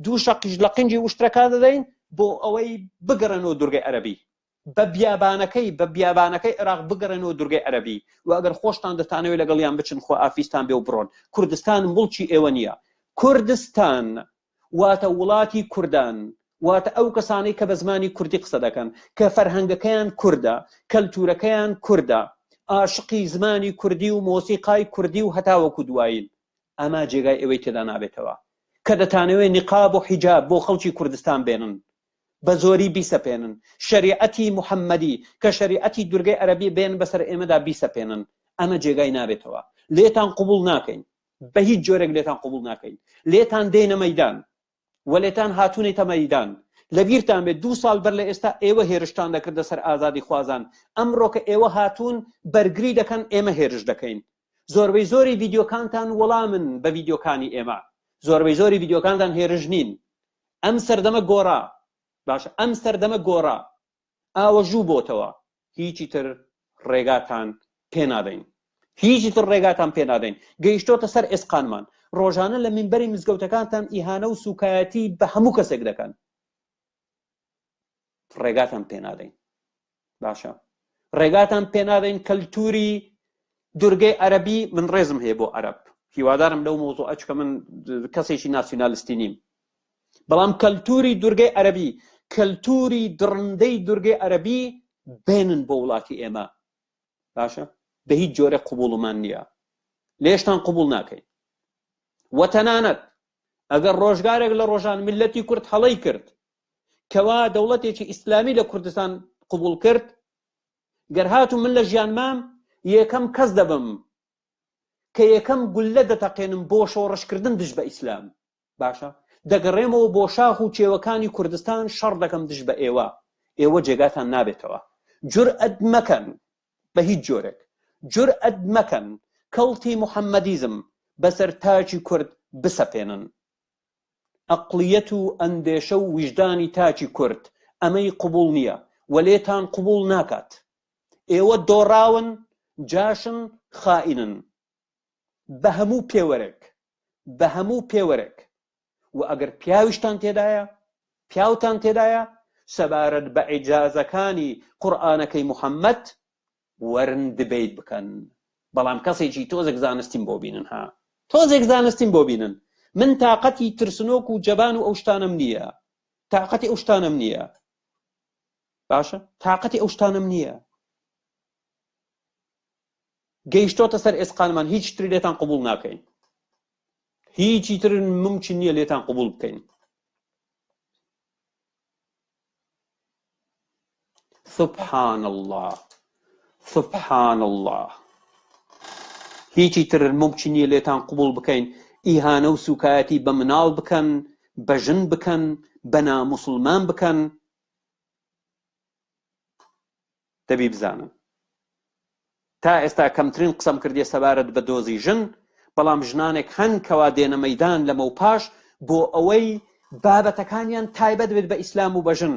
دوو شەقیش لە قنجی وشترەکان دەدەین بۆ ئەوەی بگەڕێنەوە دورگەی عەرەبی، بە بیابانەکەی عێراق بگەڕێنەوە دورگەی عەرەبی. و ئەگەر خۆشتان دەتانەوێت لەگەڵیان بچن خۆ ئافیستان بێ و بڕۆن. کوردستان مڵکی ئێوە نییە. کوردستان واتە وڵاتی کوردان، واتە ئەو کەسانەی کە بە زمانی کوردی قسە دەکەن، کە فەرهەنگەکەیان کووردە، کەلتورەکەیان کووردە، عاشقی زمانی کوردی و مۆسیقای کوردی و هەتاوەکو دوایین. ئەمە جێگای ئێوەی تێدا نابێتەوە کە دەتانەوێت نیقاب و حیجاب بۆ خەڵکی کوردستان بێنن، بە زۆری بیسەپێنن، شریعەتی محەممەدی کە شریعەتی دورگەی عەرەبی بێن بەسەر ئێمەدا بیسەپێنن. ئەمە جێگای نابێتەوە. لێتان قبول ناکەین، بە هیچ جۆرێک لێتان قبول ناکەین. لێتان دێنە مەیدان و لێتان هاتوونێتە مەیدان. لەبیرتان بێت 2 ساڵ بەر لە ئێستا ئێوە هێرشتان دەکردە سەر ئازادی خوازان. ئەمڕۆ کە ئێوە هاتوون بەرگری دەکەن، ئێمە هێرش دەکەین. زۆربەی زۆری ڤیدیۆکانتان وەڵامن بە ڤیدیۆکانی ئێمە، زۆربەی زۆری ڤیدیۆکانتان هێرش نین. ئەم سەردەمە گۆڕا، باشە ئەم سەردەمە گۆڕا، ئاوەژوو بۆتەوە. هیچی تر ڕێگاتان پێ نادەین، هیچی تر ڕێگاتان پێ نادەین. گەیشتۆتە سەر ئێسقانمان. ڕۆژانە لە مینبەری مزگەوتەکانتان ئیهانە و سوکایەتی بە هەموو کەسێک دەکەن. ڕێگاتان پێ نادەین. باشە ڕێگاتان پێ نادەین. کەلتوری دورگەی عەرەبی، من ڕێزم هەیە بۆ عەرەب، هیوادارم لەو مۆزوعە چکە من کەسێکی ناسیۆنالیستی نیم، بەڵام کەلتوری دورگەی عەرەبی، کەلتوری درندەی دورگەی عەرەبی بێنن بۆ وڵاتی ئێمە. باشە بە هیچ جۆرە قبوڵمان نییە، لێشتان قبول ناکەین. و تەنانەت ئەگەر ڕۆژگارێک لە ڕۆژان ملەتی کورد هەڵەی کرد کەوا دەوڵەتێکی ئیسلامی لە کوردستان قبول کرد، گەر هاتوو من لە ژیان مام یەکەم کەس دەبم کە یەکەم گولە دەتەقێنم بۆ شۆڕشکردن دژ بە ئیسلام باشە دەگەڕێمەوە بۆ شاخ و کێوەکانی کوردستان شەڕ دەکەم دژ بە ئێوە جێگاتان نابێتەوە جورئەت مەکەن بە هیچ جۆرێک جورئەت مەکەن کەڵتی موحەممەدیزم بەسەر تاجی کورد بسەپێنن ئەقلیەت و ئەندێشە و ویژدانی تاجی کورد ئەمەی قبول نییە وەلێتان قبول ناکات ئێوە دۆڕاون جاشن خائینن بە هەموو پێوەرێک و ئەگەر پیاویشتان تێدایە سەبارەت بە ئیجازەکانی قورئانەکەی موحەممەد وەرن دبەیت بکەن بەڵام کەسێکی تۆزێک زانستیم بۆ بینن من تااقەتی ترسنۆک و جەبان و ئەو شتانم نییە باشە تااقەتی ئەو شتانم نییە گەیشتۆتە سەر ئێسقانمان هیچ تر لێتان قبول ناکەین هیچی تر ممکن نییە لێتان قبول بکەین سبحان الله هیچی تر ممکن نییە لێتان قبول بکەین ئیهانە و سوکایەتی بە مناڵ بکەن بە ژن بکەن بە ناموسڵمان بکەن دەبی بزانن تا ئێستا کەمترین قسەم کردێ سەبارەت بە دۆزی ژن بەڵام ژنانێک هەن کەوا دێنە مەیدان لەمە و پاش بۆ ئەوەی بابەتەکانیان تایبەت بێت بە ئیسلام و بە ژن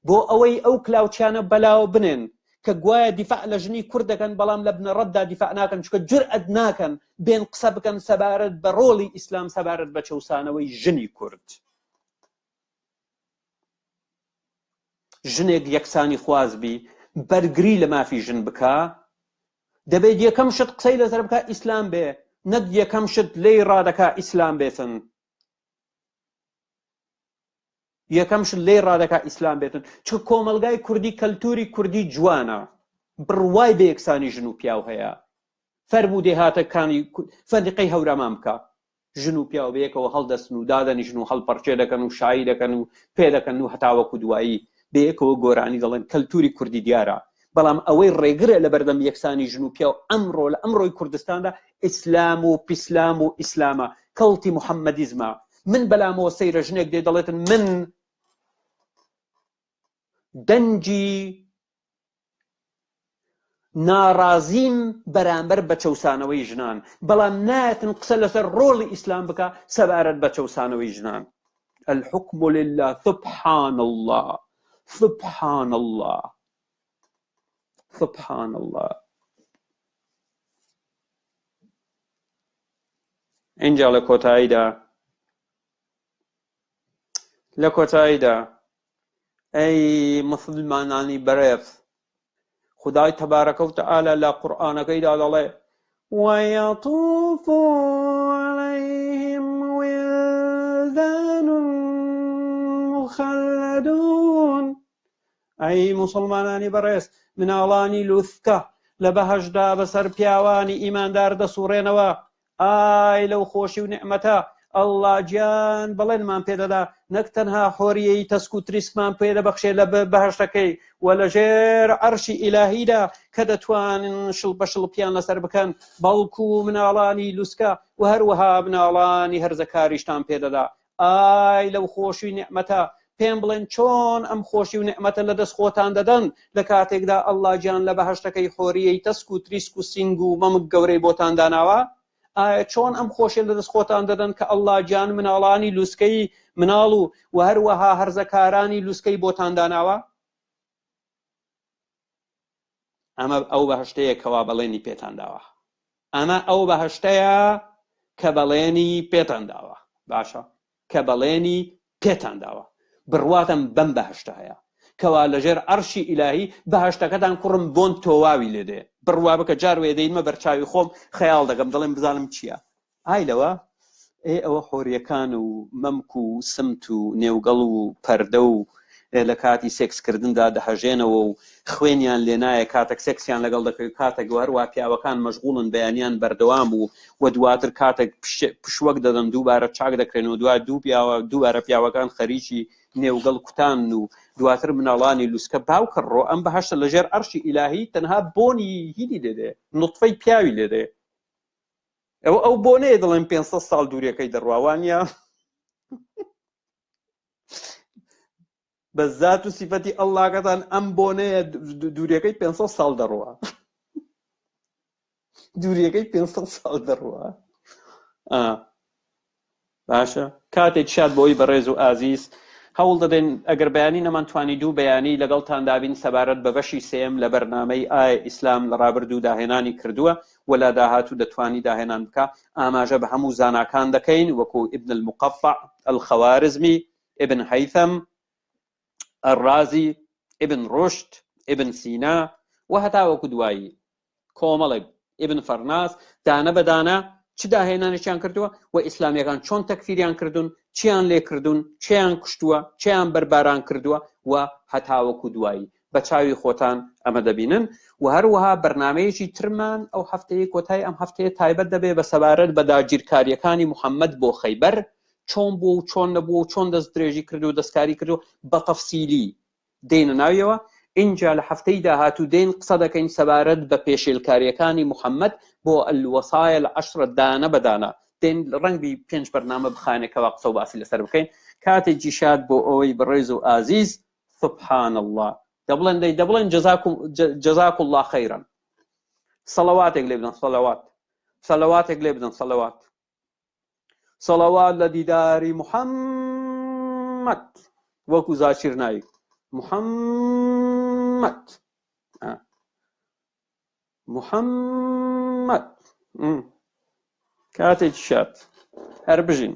بۆ ئەوەی ئەو کلااوچیانە بەلاوە بنێن کە گوایە دیفاع لە ژنی کورد دەکەن بەڵام لە بنەڕەتدا دیفاع ناکەن چونکە جورئەت ناکەن بێن قسە بکەن سەبارەت بە ڕۆڵی ئیسلام سەبارەت بە چەوسانەوەی ژنی کورد ژنێک یەکسانی خوازبی بەرگری لە مافی ژن بکە دەبێت یەکەم شت قسەی لەسەر بکە ئیسلام بێ نەک یەکەم شت لێی ڕادەکا ئیسلام بێتن چونکە کۆمەلگای کوردی کەلتوری کوردی جوانە بڕوای بە یەکسانی ژن و پیاو هەیە فەرموو دێهاتەکانی فەندقەی هەورامان بکە ژن و پیاو بەیەکەوە هەڵدەستن و دادەنیژن و هەڵپەرچێ دەکەن و شاعیر دەکەن و پێ دەکەن و هەتاوەکو دوایی بەیەکەوە گۆرانی دەڵێن کەلتوری کوردی دیارە بەڵام ئەوەی ڕێگرە لە بەردەم یەکسانی ژن و پیاو ئەمڕۆ لە ئەمڕۆی کوردستاندا ئیسلام و پیسلام و ئیسلامە کەڵتی موحەممەدیزمە من بەلامەوە سەیرە ژنێک دێ دەڵێتن من دەنجی ناڕازیم بەرامبەر بە چەوسانەوەی ژنان بەڵام نایەتن قسە لەسەر ڕۆڵی ئیسلام بکە سەبارەت بە چەوسانەوەی ژنان الحكم لله سبحان الله اینجا لە کۆتاییدا ئەی مسلمانانی بەڕێز خدای تەبارەکە و تەعالە لە قورئانەکەیدا دەڵێ وَيَطُوفُ عَلَيْهِمْ وِلْدَانٌ مُخَلَّدُونَ ئەی مسلمانانی بەڕێز مناڵانی لووتکە لە بەهەشدا بەسەر پیاوانی ئیماندار دەسوڕێنەوە ئای لەو خۆشی و نعمەتە ئەڵڵا گیان بەڵێنمان پێدەدا نەک تەنها حۆریەی تەسک و تریسکمان پێ دەبەخشێ لە بەهەشتەکەی و لەژێر عەرشی ئیلاهیدا کە دەتوانن شڵ بە شڵپیان لەسەر بکەن بەڵکو مناڵانی لووسکە و هەروەها مناڵانی هەرزەکاریشتان پێدەدا ئای لەو خۆشی و نعمەتە پێم بڵێن چۆن ئەم خۆشی و نعمەتە لە دەست خۆتان دەدەن لە کاتێکدا ئەڵڵا گیان لە بەهەشتەکەی حۆریەی تەسک و تریسک و سینگ و مەمک گەورەی بۆتان داناوە ئایا چۆن ئەم خۆشیە لە دەست خۆتان دەدەن کە ئەڵڵا گیان مناڵانی لووسکەی مناڵ و هەروەها هەرزەکارانی لووسکەی بۆتان داناوە ئەمە ئەو بەهەشتەیە کەوا بەڵێنی پێتان داوە باشە کە بەڵێنی پێتان داوە بڕواتم بەم بەهەشتە هەیە کەوا لەژێر عەرشی ئیلاهی بەهەشتەکەتان کوڕم بۆن تۆواوی لێدێ بڕوا بکە جار وێ دەینمە بەرچاوی خۆم خەیاڵ دەکەم دەڵێم بزانم چییە ئای لەوە ئەوە حۆریەکان و مەمک و سمت و نێوگەڵ و پەردە و لە کاتی سێکسکردندا دەهەژێنەوە و خوێنیان لێ نایە کاتێک سێکسیان لەگەڵ دەکەوێت کاتێک هەروە پیاوەکان مەشغوڵن بەیانیان بەردەوام و دواتر کاتێک پشوەک دەدەن دووبارە چاک دەکرێنەوە دوای دووبارە پیاوەکان خەریکی نێوگەڵ کوتان و دواتر مناڵانی لووسکە باوکەڕۆ ئەم بەهەشتە لەژێر عەرشی ئیلاهی تەنها بۆنی هیدی دێدێ نوتفەی پیاوی لێدێ ئەو بۆنەیە دەڵێن 500 ساڵ دووریەکەی دەڕواوانە بە زات و سیفەتی ئەڵڵاکەتان ئەم بۆنەیە دووریەکەی 500 ساڵ دەڕوا دووریەکەی 500 ساڵ دەڕوا باشە کاتێک شاد بۆی بەڕێز و ئازیز هەوڵ دەدەین ئەگەر بەیانی نەمانتوانی دوو بەیانی لەگەڵتان دابین سەبارەت بە بەشی سێم لە بەرنامەی ئایا ئیسلام لە ڕابردوو داهێنانی کردووە ولا داهاتوو دەتوانی داهێنان بکە ئاماژە بە هەموو زاناکان دەکەین وەکو ابن المقفع الخوارزمی ابن هەیثەم الرازی ابن رشد ابن سینا و هەتا وەکو دوایی کۆمەڵێک ابن فەرناس دانە بەدانە چ داهێنانێکیان کردووە و ئیسلامیەکان چۆن تەکفیریان کردوون چیان لێ کردوون چیان کوشتووە چیان بەرباران کردووە و هەتاوەکو دوایی بە چاوی خۆتان ئەمە دەبینن و هەروەها بەرنامەیەکی ترمان ئەو هەفتەیە کۆتای ئەم هەفتەیە تایبەت دەبێ بە سەبارەت بە داگیرکاریەکانی محەممەد بۆ خەیبەر چۆن بوو و چۆن نەبوو و چۆن دەست درێژی کرد و دەستکاری کرد و بە تەفسیلی دێنە ناویەوە اینجا لە هەفتەی داهاتوو دێن قسە دەکەین سەبارەت بە پێشێلکاریەکانی محەممەد بۆ الوەسایە لە عەشرە دانە بەدانە دێن ڕەنگبی 5 بەرنامە بخانێکەوە قسە و باسی لەسەر بکەین کاتێکی شاد بۆ ئەوەی بەڕێز و ئازیز سبحان الله دەبڵێن جەزاکم الله خەیرا سەڵەواتێک لێ بدەن سەڵەواتێک لێ بدەن سەڵەوات لە دیداری محەممەد وەکو زاچیر ناوی محەممەد محەممەد کاتێکی شاد هەر بژین